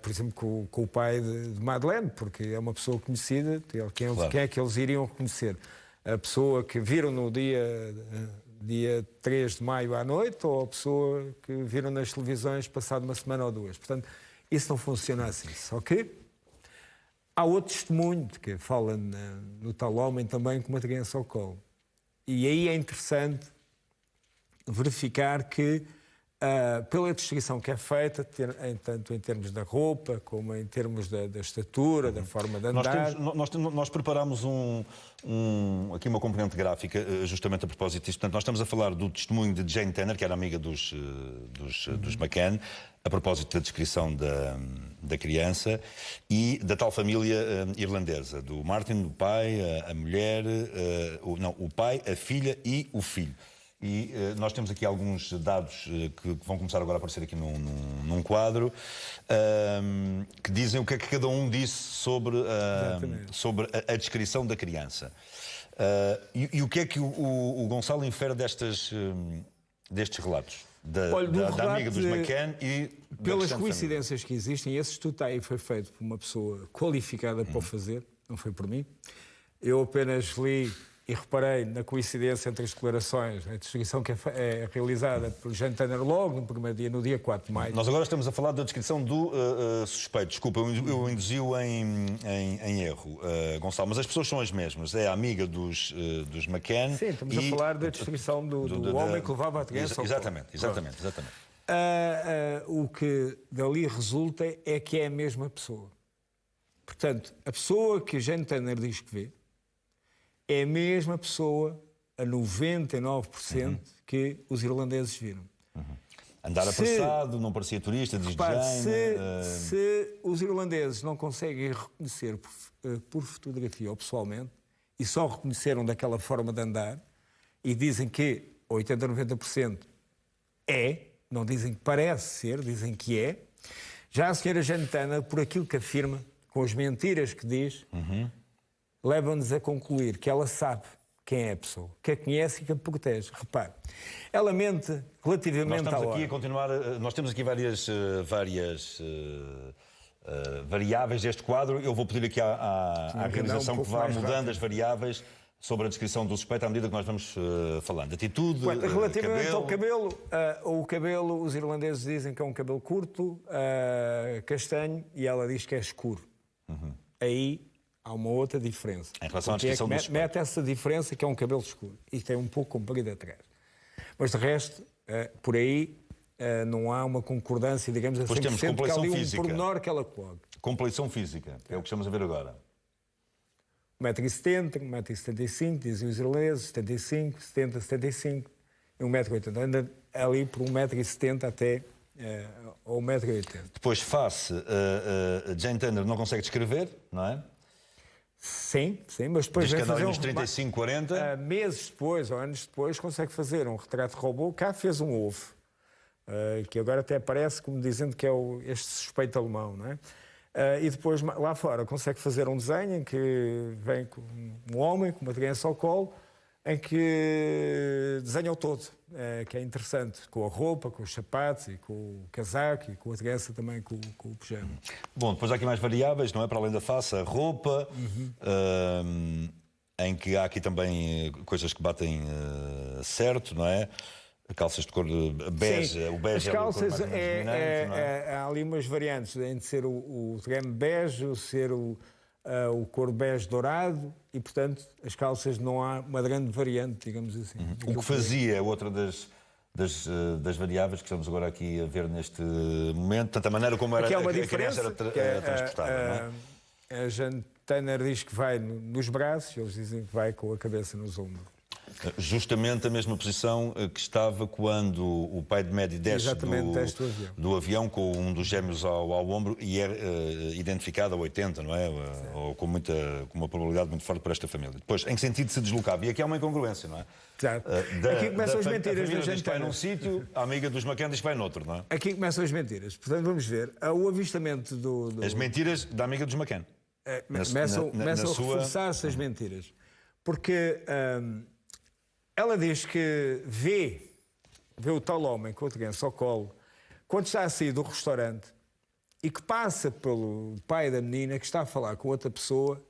por exemplo, com o pai de Madeleine, porque é uma pessoa conhecida, quem é que eles iriam reconhecer? A pessoa que viram no dia 3 de maio à noite ou a pessoa que viram nas televisões passado uma semana ou 2. Portanto, isso não funciona assim, ok? Há outro testemunho que fala no tal homem também com uma criança ao colo. E aí é interessante verificar que, pela descrição que é feita, tanto em termos da roupa, como em termos da estatura, da forma de andar... Nós preparámos aqui uma componente gráfica, justamente a propósito disto. Portanto, nós estamos a falar do testemunho de Jane Tanner, que era amiga dos McCann, a propósito da descrição da criança e da tal família irlandesa, do Martin, o pai, a mulher, o pai, a filha e o filho. E nós temos aqui alguns dados que vão começar agora a aparecer aqui num quadro, que dizem o que é que cada um disse sobre a descrição da criança. E o que é que o Gonçalo infere destes relatos? Da amiga dos McCann e pelas coincidências que existem, esse estudo aí foi feito por uma pessoa qualificada para o fazer, não foi por mim. Eu apenas li e reparei na coincidência entre as declarações, a descrição que é realizada pelo Jean Tanner logo no primeiro dia, no dia 4 de maio. Nós agora estamos a falar da descrição do suspeito. Desculpa, eu induzi-o em erro, Gonçalo, mas as pessoas são as mesmas. É a amiga dos McCann. Sim, estamos a falar da descrição do homem que levava a criança ao colo. Exatamente. O que dali resulta é que é a mesma pessoa. Portanto, a pessoa que Jean Tanner diz que vê é a mesma pessoa, a 99%, que os irlandeses viram. Andar apressado, não parecia turista, diz se os irlandeses não conseguem reconhecer por fotografia ou pessoalmente, e só reconheceram daquela forma de andar, e dizem que 80% ou 90% não dizem que parece ser, dizem que é, já a senhora Jean Tanner, por aquilo que afirma, com as mentiras que diz, leva-nos a concluir que ela sabe quem é a pessoa, que a conhece e que a protege. Repare, ela mente relativamente à hora. Nós temos aqui várias variáveis deste quadro. Eu vou pedir aqui à realização que vá mudando as variáveis sobre a descrição do suspeito à medida que nós vamos falando. Atitude, relativamente ao cabelo, o cabelo, os irlandeses dizem que é um cabelo curto, castanho, e ela diz que é escuro. Aí há uma outra diferença. Em relação à descrição do suspeito. Mete essa diferença que é um cabelo escuro e tem um pouco comprido atrás. Mas de resto, por aí não há uma concordância, digamos assim, temos compleição física. Um pormenor que ela coloca. Compleição física, é o que estamos a ver agora. 1,70 m, 1,75 m, dizem os irlandeses, 75, 70, 75 e 1,80 m. Anda ali por 1,70 m até ou 1,80 m. Depois, face, Jean Tanner não consegue descrever, não é? Sim, mas depois diz que fazer nos 35, 40. Meses depois, ou anos depois, consegue fazer um retrato robô. Cá fez um ovo, que agora até aparece como dizendo que é este suspeito alemão, não é? E depois, lá fora, consegue fazer um desenho em que vem com um homem com uma criança ao colo, em que desenha o todo, que é interessante, com a roupa, com os sapatos, e com o casaco, e com a criança também com o pijama. Bom, depois há aqui mais variáveis, não é? Para além da face, a roupa, em que há aqui também coisas que batem certo, não é? Calças de cor bege, sim, o bege as calças é a cor mais dominante, não é? Há ali umas variantes, entre ser o creme bege, ser o cor bege dourado, e portanto as calças não há uma grande variante, digamos assim. O que fazia outra das variáveis que estamos agora aqui a ver neste momento, tanto a maneira como era a criança era transportada, não é? A Jean Tanner diz que vai nos braços, eles dizem que vai com a cabeça nos ombros. Justamente a mesma posição que estava quando o pai de Maddie desce do avião com um dos gêmeos ao ombro e é identificado a 80, não é? Ou com uma probabilidade muito forte para esta família. Depois, em que sentido se deslocava? E aqui há uma incongruência, não é? Exato. Aqui começam as mentiras da gente. Vai num sítio, a amiga dos McCann diz que vai noutro, não é? Aqui começam as mentiras. Portanto, vamos ver. O avistamento As mentiras da amiga dos McCann. Começam a reforçar-se as mentiras. Porque ela diz que vê o tal homem com a criança ao colo quando está a sair do restaurante e que passa pelo pai da menina que está a falar com outra pessoa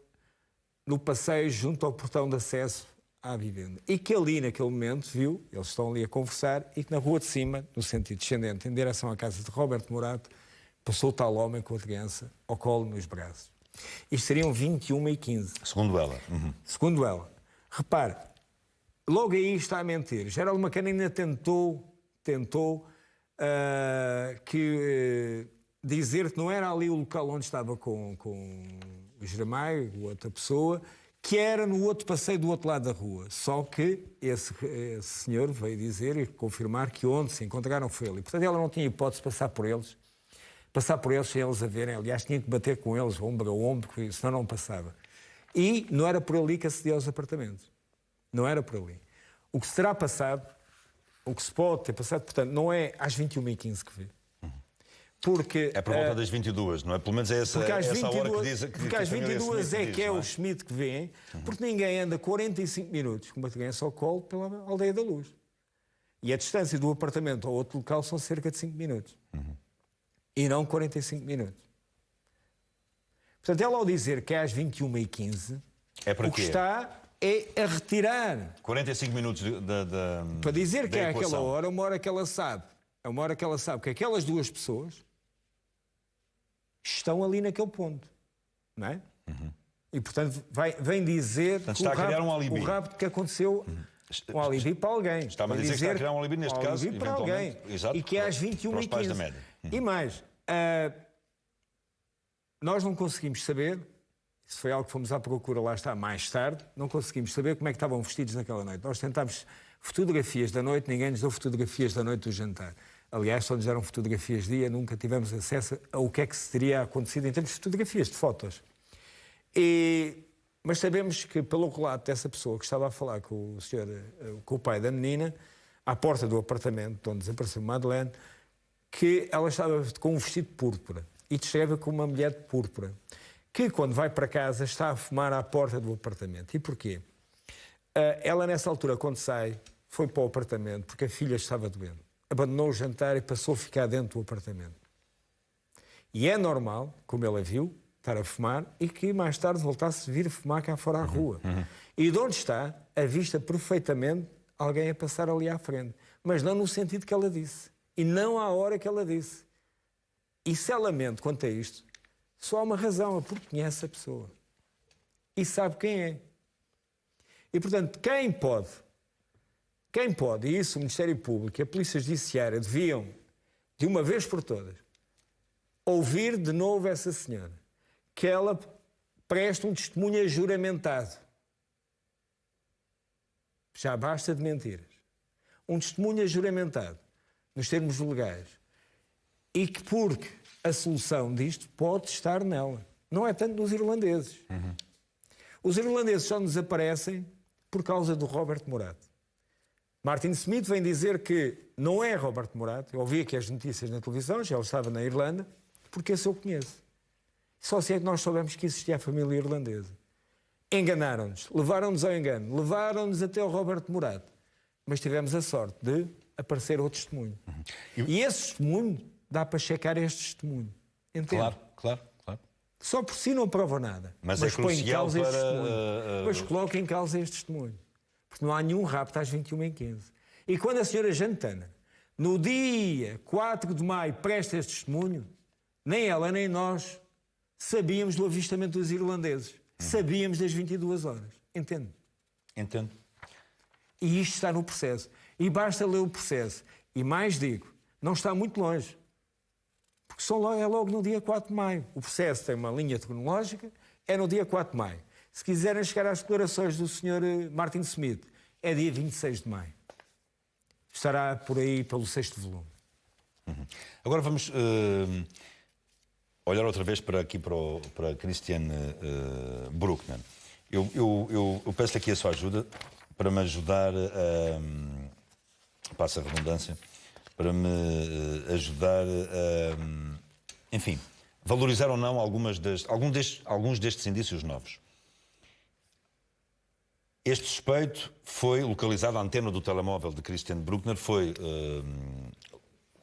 no passeio junto ao portão de acesso à vivenda. E que ali, naquele momento, viu, eles estão ali a conversar, e que na rua de cima, no sentido descendente, em direção à casa de Roberto Morato, passou o tal homem com a criança ao colo nos braços. Isto seriam 21h15. Segundo ela. Segundo ela. Repare, logo aí está a mentir. Gerald McCann ainda tentou dizer que não era ali o local onde estava com o Jeremiah, outra pessoa, que era no outro passeio do outro lado da rua. Só que esse senhor veio dizer e confirmar que onde se encontraram foi ali. Portanto, ela não tinha hipótese de passar por eles sem eles a verem. Aliás, tinha que bater com eles, ombro a ombro, senão não passava. E não era por ali que acedia aos apartamentos. Não era por ali. O que se terá passado, o que se pode ter passado, portanto, não é às 21h15 que vê. Porque, é por volta das 22, não é? Pelo menos é essa hora que diz. Porque às 22 é que é o Schmidt que vê, porque ninguém anda 45 minutos com uma criança ao colo pela Aldeia da Luz. E a distância do apartamento ao outro local são cerca de 5 minutos. E não 45 minutos. Portanto, ela ao dizer que é às 21h15, é para o que está é a retirar. 45 minutos Para dizer que da é aquela equação. hora, uma hora que ela sabe. É uma hora que ela sabe que aquelas duas pessoas estão ali naquele ponto. Não é? E, portanto, vem dizer Portanto, que está a criar um alibi. o rapto que aconteceu, um alibi para alguém. Está-me a dizer que está a criar um alibi, neste caso, alibi para alguém. eventualmente, exato, E que é às para os 21h15. pais da média. E mais, nós não conseguimos saber, isso foi algo que fomos à procura, lá está, mais tarde, não conseguimos saber como é que estavam vestidos naquela noite. Nós tentámos fotografias da noite, ninguém nos deu fotografias da noite do jantar. Aliás, só nos deram fotografias de dia, nunca tivemos acesso ao que é que se teria acontecido em termos de fotografias, de fotos. Mas sabemos que, pelo relato dessa pessoa que estava a falar com o pai da menina, à porta do apartamento onde desapareceu Madeleine, que ela estava com um vestido púrpura e descreve como uma mulher de púrpura, que quando vai para casa está a fumar à porta do apartamento. E porquê? Ela, nessa altura, quando sai, foi para o apartamento porque a filha estava doente. Abandonou o jantar e passou a ficar dentro do apartamento. E é normal, como ela viu, estar a fumar e que mais tarde voltasse a vir a fumar cá fora à rua. E de onde está, avista perfeitamente alguém a passar ali à frente. Mas não no sentido que ela disse. E não à hora que ela disse. E se ela mente quanto a isto, só há uma razão, é porque conhece a pessoa. E sabe quem é. E, portanto, quem pode, e isso o Ministério Público e a Polícia Judiciária deviam, de uma vez por todas, ouvir de novo essa senhora, que ela preste um testemunho juramentado. Já basta de mentiras. Um testemunho juramentado, nos termos legais. E que, porque a solução disto pode estar nela. Não é tanto nos irlandeses. Os irlandeses só nos aparecem por causa do Robert Murat. Martin Smith vem dizer que não é Robert Murat. Eu ouvi aqui as notícias na televisão, já ele estava na Irlanda, porque esse eu conheço. Só assim é que nós soubemos que existia a família irlandesa. Enganaram-nos, levaram-nos ao engano, levaram-nos até ao Robert Murat. Mas tivemos a sorte de aparecer outro testemunho. E esse testemunho dá para checar este testemunho. Entende? Claro. Só por si não prova nada. Mas é põe em crucial causa este para, testemunho. Mas coloca em causa este testemunho. Porque não há nenhum rapto às 21h15. E quando a senhora Jantana, no dia 4 de maio, presta este testemunho, nem ela nem nós sabíamos do avistamento dos irlandeses. Sabíamos das 22 horas. Entende? Entendo. E isto está no processo. E basta ler o processo. E mais digo, não está muito longe. Porque é logo no dia 4 de maio. O processo tem uma linha cronológica, é no dia 4 de maio. Se quiserem chegar às declarações do Sr. Martin Smith, é dia 26 de maio. Estará por aí pelo 6º volume. Agora vamos olhar outra vez para Christian Bruckner. Eu peço aqui a sua ajuda para me ajudar passa a redundância, para me ajudar a, enfim, valorizar ou não alguns destes indícios novos. Este suspeito foi localizado, a antena do telemóvel de Christian Bruckner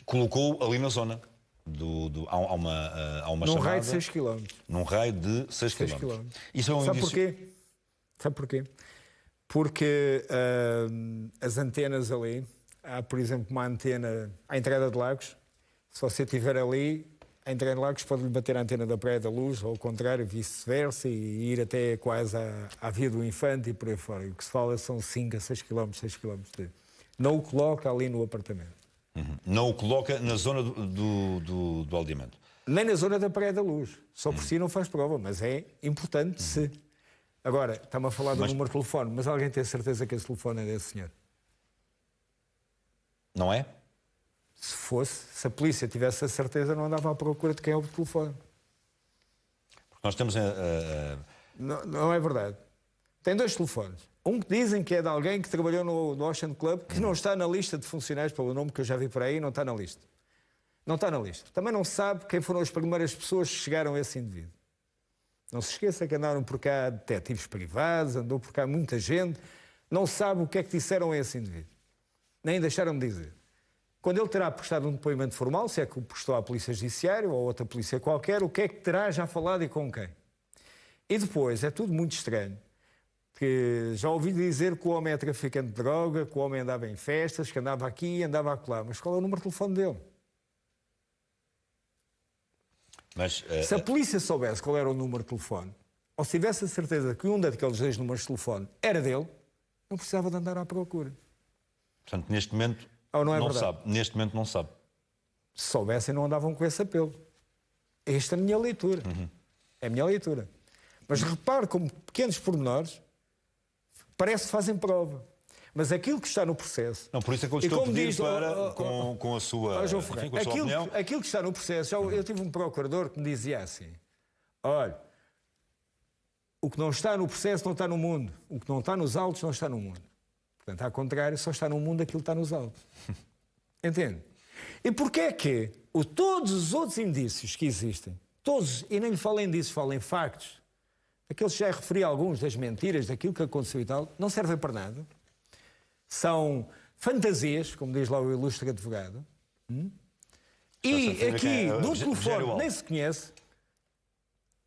colocou ali na zona. Há uma num chamada... raio de 6 km. Num raio de 6 km. Isso é um Sabe indício... porquê? Sabe porquê? Porque as antenas ali, há, por exemplo, uma antena à entrada de Lagos, se você estiver ali, a entrada de Lagos pode-lhe bater a antena da Praia da Luz, ou ao contrário, vice-versa, e ir até quase à Via do Infante e por aí fora. E o que se fala são 5 a 6 km, 6 km. Não o coloca ali no apartamento. Não o coloca na zona do aldeamento? Nem na zona da Praia da Luz. Só por si não faz prova, mas é importante se... Agora, está-me a falar do número de telefone, mas alguém tem certeza que esse telefone é desse senhor? Não é? Se fosse, se a polícia tivesse a certeza, não andava à procura de quem é o telefone. Porque nós temos... Não é verdade. Tem 2 telefones. Um que dizem que é de alguém que trabalhou no Ocean Club, que não está na lista de funcionários, pelo nome que eu já vi por aí, não está na lista. Não está na lista. Também não se sabe quem foram as primeiras pessoas que chegaram a esse indivíduo. Não se esqueça que andaram por cá detetives privados, andou por cá muita gente, não se sabe o que é que disseram a esse indivíduo. Nem deixaram de dizer. Quando ele terá prestado um depoimento formal, se é que o prestou à Polícia Judiciária ou a outra polícia qualquer, o que é que terá já falado e com quem? E depois, é tudo muito estranho. que já ouvi dizer que o homem é traficante de droga, que o homem andava em festas, que andava aqui, andava acolá. Mas qual é o número de telefone dele? Mas, se a polícia soubesse qual era o número de telefone, ou se tivesse a certeza que um daqueles 2 números de telefone era dele, não precisava de andar à procura. portanto, neste momento Ou não é não verdade? sabe. Neste momento não sabe. Se soubessem, não andavam com esse apelo. Esta é a minha leitura. É a minha leitura. Mas repare como pequenos pormenores parece que fazem prova. Mas aquilo que está no processo... Não, por isso é que eu e estou a como pedir diz, para, com a sua, João enfim, Ferreira, com a sua opinião. aquilo que está no processo... Eu tive um procurador que me dizia assim: olha, o que não está no processo não está no mundo. O que não está nos autos não está no mundo. Portanto, ao contrário, só está no mundo aquilo que está nos autos. Entende? E porquê é que todos os outros indícios que existem, todos, e nem lhe falo em indícios, falo em factos, aqueles que já referi alguns, das mentiras, daquilo que aconteceu e tal, não servem para nada. São fantasias, como diz lá o ilustre advogado. E aqui, num telefone, nem se conhece,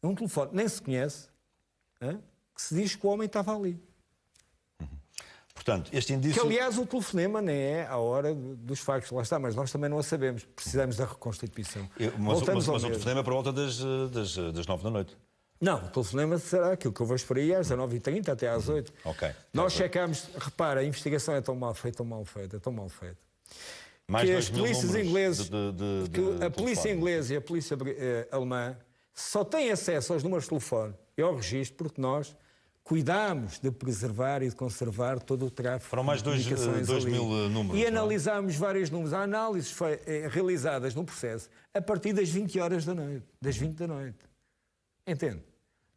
num telefone, nem se conhece, que se diz que o homem estava ali. Portanto, este indício... Que, aliás, o telefonema nem é à hora dos factos, lá está, mas nós também não a sabemos. Precisamos da reconstituição. Mas o telefonema é por volta das 9 da noite. Não, o telefonema será aquilo que eu vou expor aí às 19h30 até às 8. Ok. Nós checámos, repara, a investigação é tão mal feita, tão mal feita, tão mal feita. Mais Que 2 as mil polícias números ingleses, de a polícia telefone. inglesa e a polícia alemã só têm acesso aos números de telefone e ao registro porque nós cuidámos de preservar e de conservar todo o tráfego. Foram mais de 2 comunicações ali. mil números. E não é? analisámos vários números. Há análises realizadas no processo a partir das 20 horas da noite. Das 20 da noite. Entende?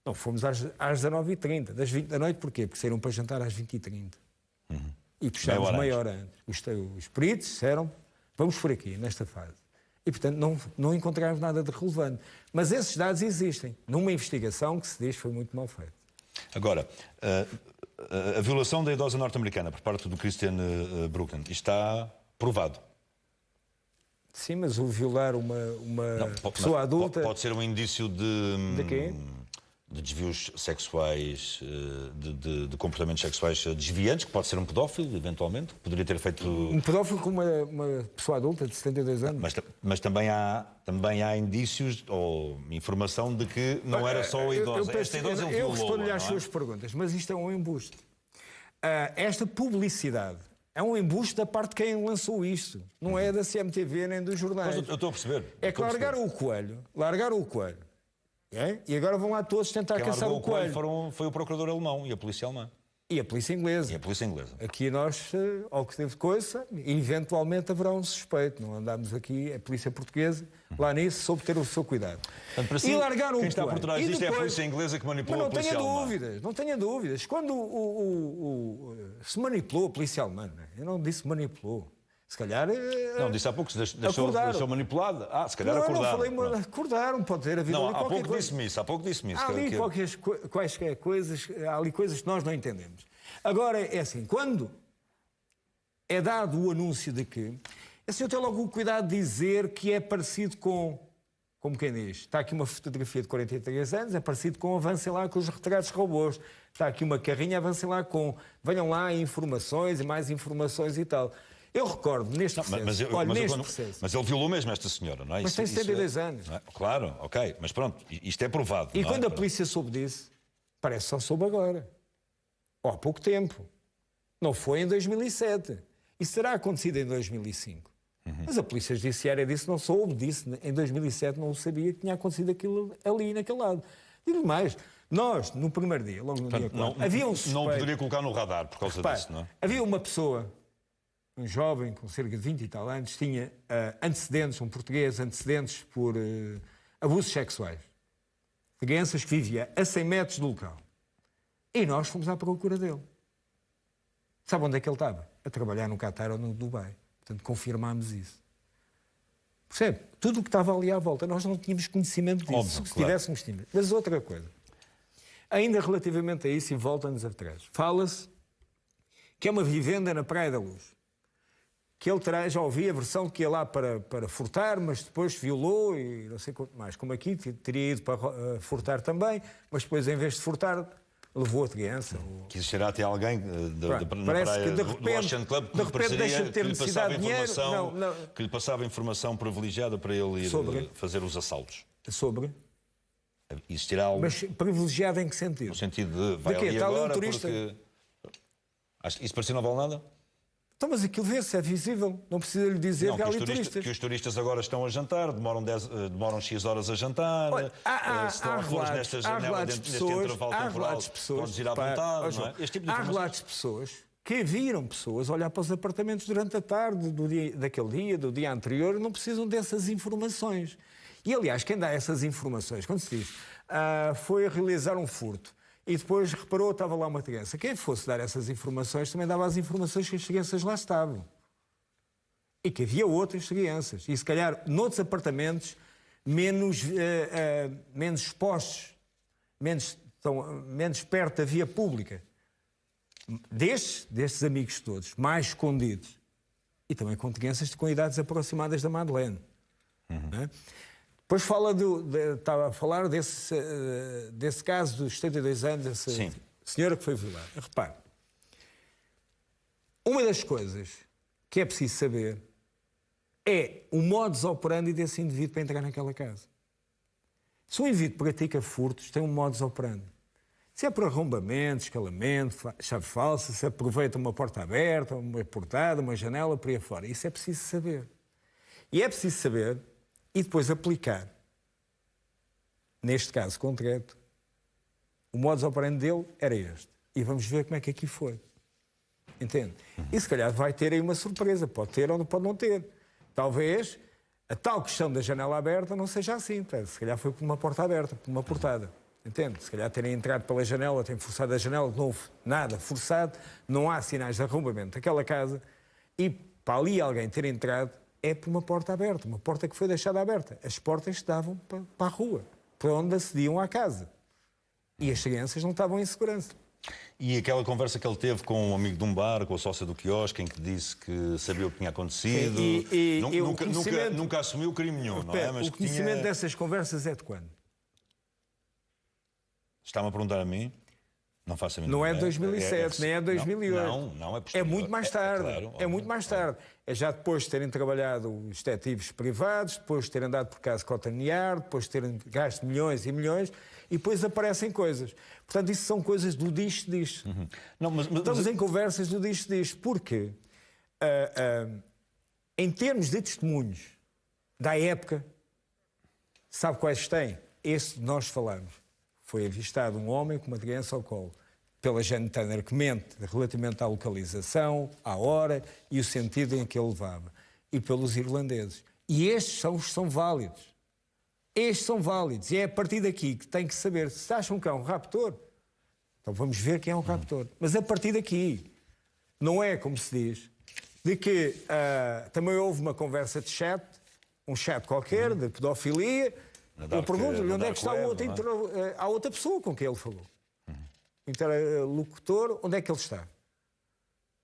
Não, fomos às 19h30. Das 20 da noite, porquê? Porque saíram para jantar às 20h30. E puxámos meia hora antes. Os peritos disseram, vamos por aqui, nesta fase. E, portanto, não encontramos nada de relevante. Mas esses dados existem. Numa investigação que se diz foi muito mal feita. Agora, a violação da idosa norte-americana por parte do Christian Brucken está provado. Sim, mas o violar uma pessoa adulta... Pode ser um indício De quê? de desvios sexuais, de comportamentos sexuais desviantes, que pode ser um pedófilo, eventualmente, que poderia ter feito... Um pedófilo com uma pessoa adulta de 72 anos. Mas também há indícios ou informação de que não era só a idosa. Esta idosa ele eu violou-a, respondo-lhe às não é? suas perguntas, mas isto é um embuste. Esta publicidade é um embuste da parte de quem lançou isto. Não é da CMTV nem dos jornais. Mas eu estou a perceber. É que largaram o coelho. É? E agora vão lá todos tentar Quem caçar largou o coelho. foi o procurador alemão e a polícia alemã. E a polícia inglesa. E a polícia inglesa. Aqui nós, ao que teve coisa, eventualmente haverá um suspeito. Não andámos aqui, a polícia portuguesa, lá nisso, soube ter o seu cuidado. Portanto, para si, e largaram quem o está por trás coelho. disto é a polícia inglesa que manipulou a polícia alemã. Não tenha dúvidas. Quando se manipulou a polícia alemã, eu não disse manipulou. Se calhar... Não, disse há pouco que deixou manipulada. Se calhar acordaram. Não falei, acordaram, pode ter havido ali qualquer coisa. Há pouco disse-me isso. Há ali quaisquer coisas, há ali coisas que nós não entendemos. Agora, é assim, quando é dado o anúncio de que... Assim, eu tenho logo o cuidado de dizer que é parecido com... Como quem diz, está aqui uma fotografia de 43 anos, é parecido com avancem lá com os retratos robôs. Está aqui uma carrinha, avancem lá com... Venham lá informações e mais informações e tal. Eu recordo neste processo. Mas ele violou mesmo esta senhora, não é? Mas tem 72 anos. É? Claro, ok. Mas pronto, isto é provado. E quando a polícia soube disso, parece que só soube agora. Ou há pouco tempo. Não foi em 2007. Isso terá acontecido em 2005. Mas a polícia judiciária disse não soube disso. Em 2007 não sabia que tinha acontecido aquilo ali, naquele lado. Digo mais, nós, no primeiro dia, logo no dia 4, havia um suspeito. Não poderia colocar no radar por causa disso, não é? Havia uma pessoa... Um jovem com cerca de 20 e tal anos tinha antecedentes, um português, antecedentes por abusos sexuais. Crianças que vivia a 100 metros do local. E nós fomos à procura dele. Sabe onde é que ele estava? A trabalhar no Qatar ou no Dubai. Portanto, confirmámos isso. Percebe? Tudo o que estava ali à volta, nós não tínhamos conhecimento disso. Óbvio, se tivéssemos tido. Mas outra coisa. Ainda relativamente a isso, e volta-nos atrás. Fala-se que é uma vivenda na Praia da Luz. Que ele terá, já ouvi a versão que ia lá para furtar, mas depois violou e não sei quanto mais. Como aqui, teria ido para furtar também, mas depois, em vez de furtar, levou a criança. Que existirá até alguém na praia do Ocean Club que, de repente deixa de ter necessidade de dinheiro. Que lhe passava informação privilegiada para ele ir fazer os assaltos. Sobre? Existirá algo... Mas privilegiado em que sentido? No sentido de vai ali Está agora um turista. porque... Isso parecia não vale nada? Então, mas aquilo vê-se, é visível. Não precisa lhe dizer Não, que há ali turistas. turistas. Que os turistas agora estão a jantar, demoram X horas a jantar. Olha, há relatos de pessoas, podes ir à vontade, não é? Este tipo de há relatos de pessoas que viram pessoas olhar para os apartamentos durante a tarde do dia anterior e não precisam dessas informações. E, aliás, quem dá essas informações, quando se diz foi realizar um furto e depois reparou que estava lá uma criança, quem fosse dar essas informações também dava as informações que as crianças lá estavam. E que havia outras crianças. E, se calhar, noutros apartamentos menos expostos, menos perto da via pública. Destes amigos todos, mais escondidos. E também com crianças com idades aproximadas da Madeleine. Não é? Depois estava a falar desse caso dos 72 anos, dessa senhora que foi violada. Repare, uma das coisas que é preciso saber é o modus operandi desse indivíduo para entrar naquela casa. Se um indivíduo pratica furtos, tem um modus operandi. Se é por arrombamento, escalamento, chave falsa, se aproveita uma porta aberta, uma portada, uma janela, por aí fora. Isso é preciso saber. E é preciso saber e depois aplicar. Neste caso concreto, o modus operandi dele era este. E vamos ver como é que aqui foi. Entende? E se calhar vai ter aí uma surpresa. Pode ter ou pode não ter. Talvez a tal questão da janela aberta não seja assim. Se calhar foi por uma porta aberta, por uma portada. Entende? Se calhar terem entrado pela janela, terem forçado a janela, não houve nada forçado, não há sinais de arrombamento daquela casa. E para ali alguém ter entrado é por uma porta aberta, uma porta que foi deixada aberta. As portas davam para a rua, para onde acediam à casa. E as crianças não estavam em segurança. E aquela conversa que ele teve com um amigo de um bar, com a sócia do quiosque, em que disse que sabia o que tinha acontecido, nunca assumiu crime nenhum, não é? Mas o conhecimento dessas conversas é de quando? Está-me a perguntar a mim? Não faço a mínima ideia. Não é 2007, nem é 2008. Não é posterior. É muito mais tarde. Claro, é muito mais tarde. É já depois de terem trabalhado os detetives privados, depois de terem andado por caso Scotland Yard, depois de terem gasto milhões e milhões, e depois aparecem coisas. Portanto, isso são coisas do disto. Estamos em conversas do disto. Porque, em termos de testemunhos da época, sabe quais têm? Esse de nós falamos. Foi avistado um homem com uma criança ao colo. Pela Jane Tanner, que mente relativamente à localização, à hora e o sentido em que ele levava. E pelos irlandeses. E estes são válidos. Estes são válidos. E é a partir daqui que tem que saber se acham que é um raptor. Então vamos ver quem é o raptor. Mas a partir daqui, não é como se diz, de que também houve uma conversa de chat, um chat qualquer, de pedofilia. Eu pergunto-lhe onde é que está a outra pessoa com quem ele falou. O interlocutor, onde é que ele está?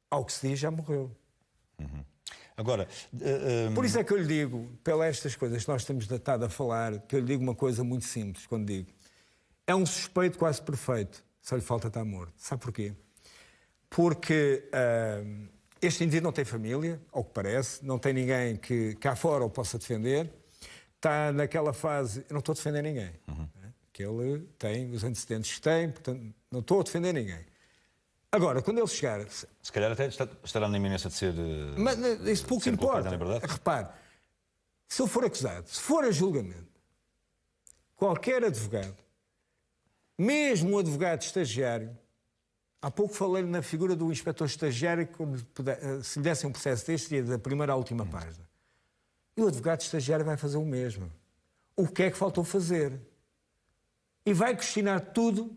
Ao que se diz, já morreu. Agora, por isso é que eu lhe digo, pelas estas coisas que nós temos estado a falar, que eu lhe digo uma coisa muito simples quando digo. É um suspeito quase perfeito, só lhe falta estar morto. Sabe porquê? Porque este indivíduo não tem família, ao que parece, não tem ninguém que cá fora o possa defender. Está naquela fase... Eu não estou a defender ninguém. Que ele tem os antecedentes que tem, portanto, não estou a defender ninguém. Agora, quando ele chegar... Se calhar até estará na iminência de ser... Mas isso pouco importa. Repare, se ele for acusado, se for a julgamento, qualquer advogado, mesmo um advogado estagiário, há pouco falei na figura do inspetor estagiário, que se lhe desse um processo deste, ia da primeira à última página. E o advogado estagiário vai fazer o mesmo. O que é que faltou fazer? E vai questionar tudo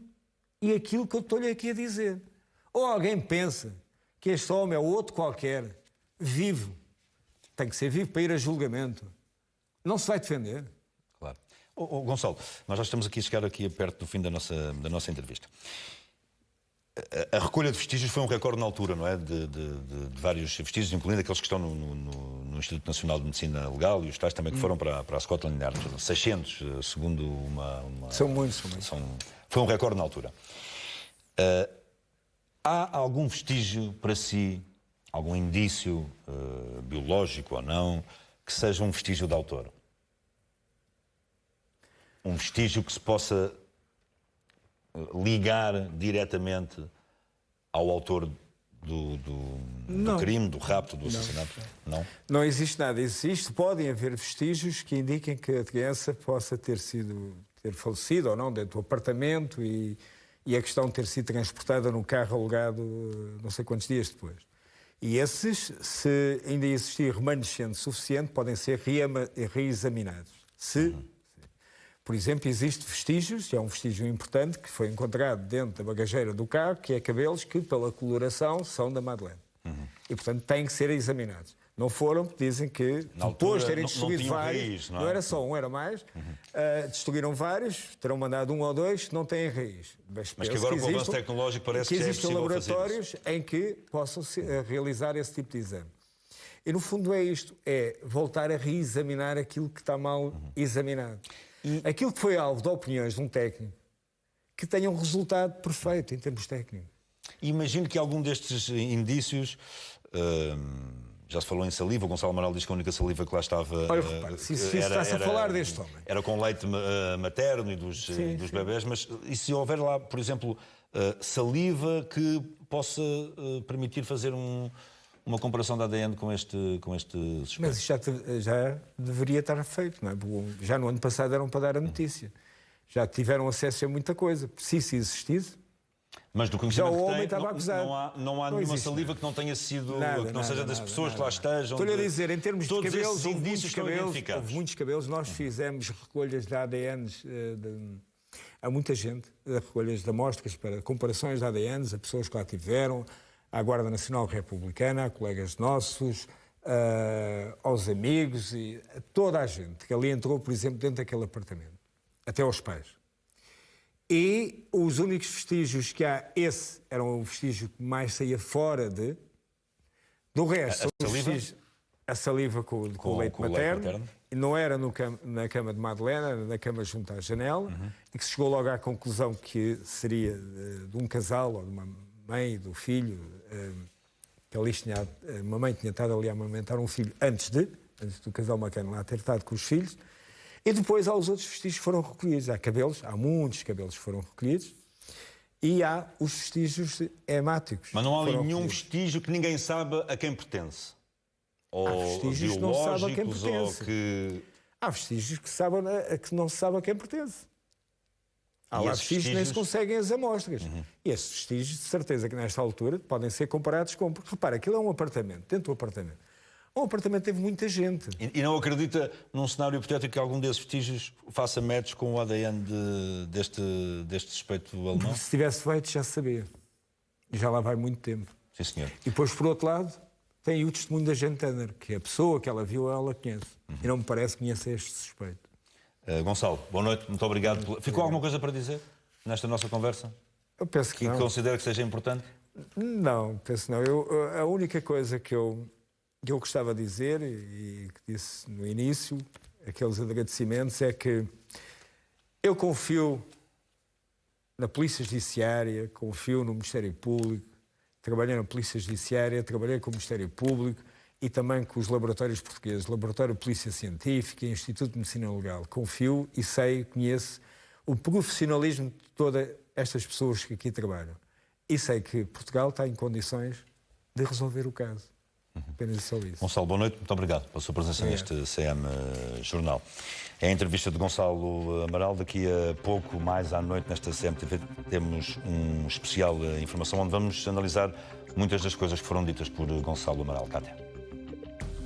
e aquilo que eu estou-lhe aqui a dizer. Ou alguém pensa que este homem é outro qualquer, vivo, tem que ser vivo para ir a julgamento. Não se vai defender. Claro. Gonçalo, nós já estamos aqui a chegar perto do fim da nossa entrevista. A recolha de vestígios foi um recorde na altura, não é? De vários vestígios, incluindo aqueles que estão no Instituto Nacional de Medicina Legal e os tais também que foram para a Scotland Yard. 600, segundo uma... São muitos. Foi um recorde na altura. Há algum vestígio para si, algum indício, biológico ou não, que seja um vestígio de autor? Um vestígio que se possa ligar diretamente ao autor do crime, do rapto, do assassinato? Não? Não existe nada. Podem haver vestígios que indiquem que a criança possa ter falecido ou não dentro do apartamento e a questão de ter sido transportada no carro alugado não sei quantos dias depois. E esses, se ainda existir remanescente suficiente, podem ser reexaminados. Por exemplo, existe vestígios, é um vestígio importante, que foi encontrado dentro da bagageira do carro, que é cabelos que, pela coloração, são da Madeleine. E, portanto, têm que ser examinados. Não foram, porque dizem que, depois de terem destruído vários, não era só um, era mais, destruíram vários, terão mandado um ou dois que não têm raiz. Mas que agora, com o avanço tecnológico, parece que já é existem possível fazer laboratórios em que possam realizar esse tipo de exame. E, no fundo, é isto, é voltar a reexaminar aquilo que está mal examinado. Aquilo que foi alvo de opiniões de um técnico que tenha um resultado perfeito em termos técnicos. Imagino que algum destes indícios, já se falou em saliva, o Gonçalo Amaral diz que a única saliva que lá estava... Olha, repare, se está-se a falar deste homem. Era com leite materno e dos bebés, mas e se houver lá, por exemplo, saliva que possa permitir fazer uma comparação de ADN com este suspeito? Mas isso já deveria estar feito, não é? Já no ano passado deram para dar a notícia. Já tiveram acesso a muita coisa. Se isso existisse... Mas do conhecimento já o homem que estava acusado. Não há nenhuma saliva que não tenha sido... que não seja das pessoas que lá estejam. Estou-lhe a dizer, em termos de cabelos, houve muitos cabelos. Nós fizemos recolhas de ADNs a muita gente, recolhas de amostras para comparações de ADNs, a pessoas que lá tiveram, à Guarda Nacional Republicana, a colegas nossos, aos amigos e a toda a gente que ali entrou, por exemplo, dentro daquele apartamento, até aos pais. E os únicos vestígios que há, esse era o vestígio que mais saía fora de... Do resto, a saliva com o leite materno. E não era na cama de Madeleine, era na cama junto à janela, e que se chegou logo à conclusão que seria de um casal, ou de uma mãe, do filho, que ali uma mãe tinha estado ali a amamentar um filho antes do casal Macano lá ter estado com os filhos. E depois há os outros vestígios que foram recolhidos. Há muitos cabelos que foram recolhidos e há os vestígios hemáticos. Mas não há ali nenhum vestígio que ninguém sabe a quem pertence? Ou há vestígios que não sabem a quem pertence. Há vestígios que não se sabe a quem pertence. Há lá vestígios que nem se conseguem as amostras. E esses vestígios, de certeza que nesta altura, podem ser comparados com... Porque, repara, aquilo é um apartamento. Dentro do apartamento. Um apartamento teve muita gente. E não acredita num cenário hipotético que algum desses vestígios faça match com o ADN deste suspeito alemão? Se tivesse feito, já se sabia. E já lá vai muito tempo. Sim, senhor. E depois, por outro lado, tem o testemunho da Jane Tanner, que a pessoa que ela viu, ela conhece. E não me parece que conheça este suspeito. Gonçalo, boa noite, muito obrigado. Ficou alguma coisa para dizer nesta nossa conversa? Eu penso que não. Que considera que seja importante? Não, penso não. A única coisa que eu gostava de dizer, e que disse no início, aqueles agradecimentos, é que eu confio na Polícia Judiciária, confio no Ministério Público, trabalhei na Polícia Judiciária, trabalhei com o Ministério Público e também com os laboratórios portugueses, Laboratório de Polícia Científica, Instituto de Medicina Legal. Confio e sei, conheço o profissionalismo de todas estas pessoas que aqui trabalham. E sei que Portugal está em condições de resolver o caso. Apenas só isso. Gonçalo, boa noite. Muito obrigado pela sua presença neste CM Jornal. É a entrevista de Gonçalo Amaral. Daqui a pouco, mais à noite, nesta CMTV, temos um especial Informação, onde vamos analisar muitas das coisas que foram ditas por Gonçalo Amaral. Cá até.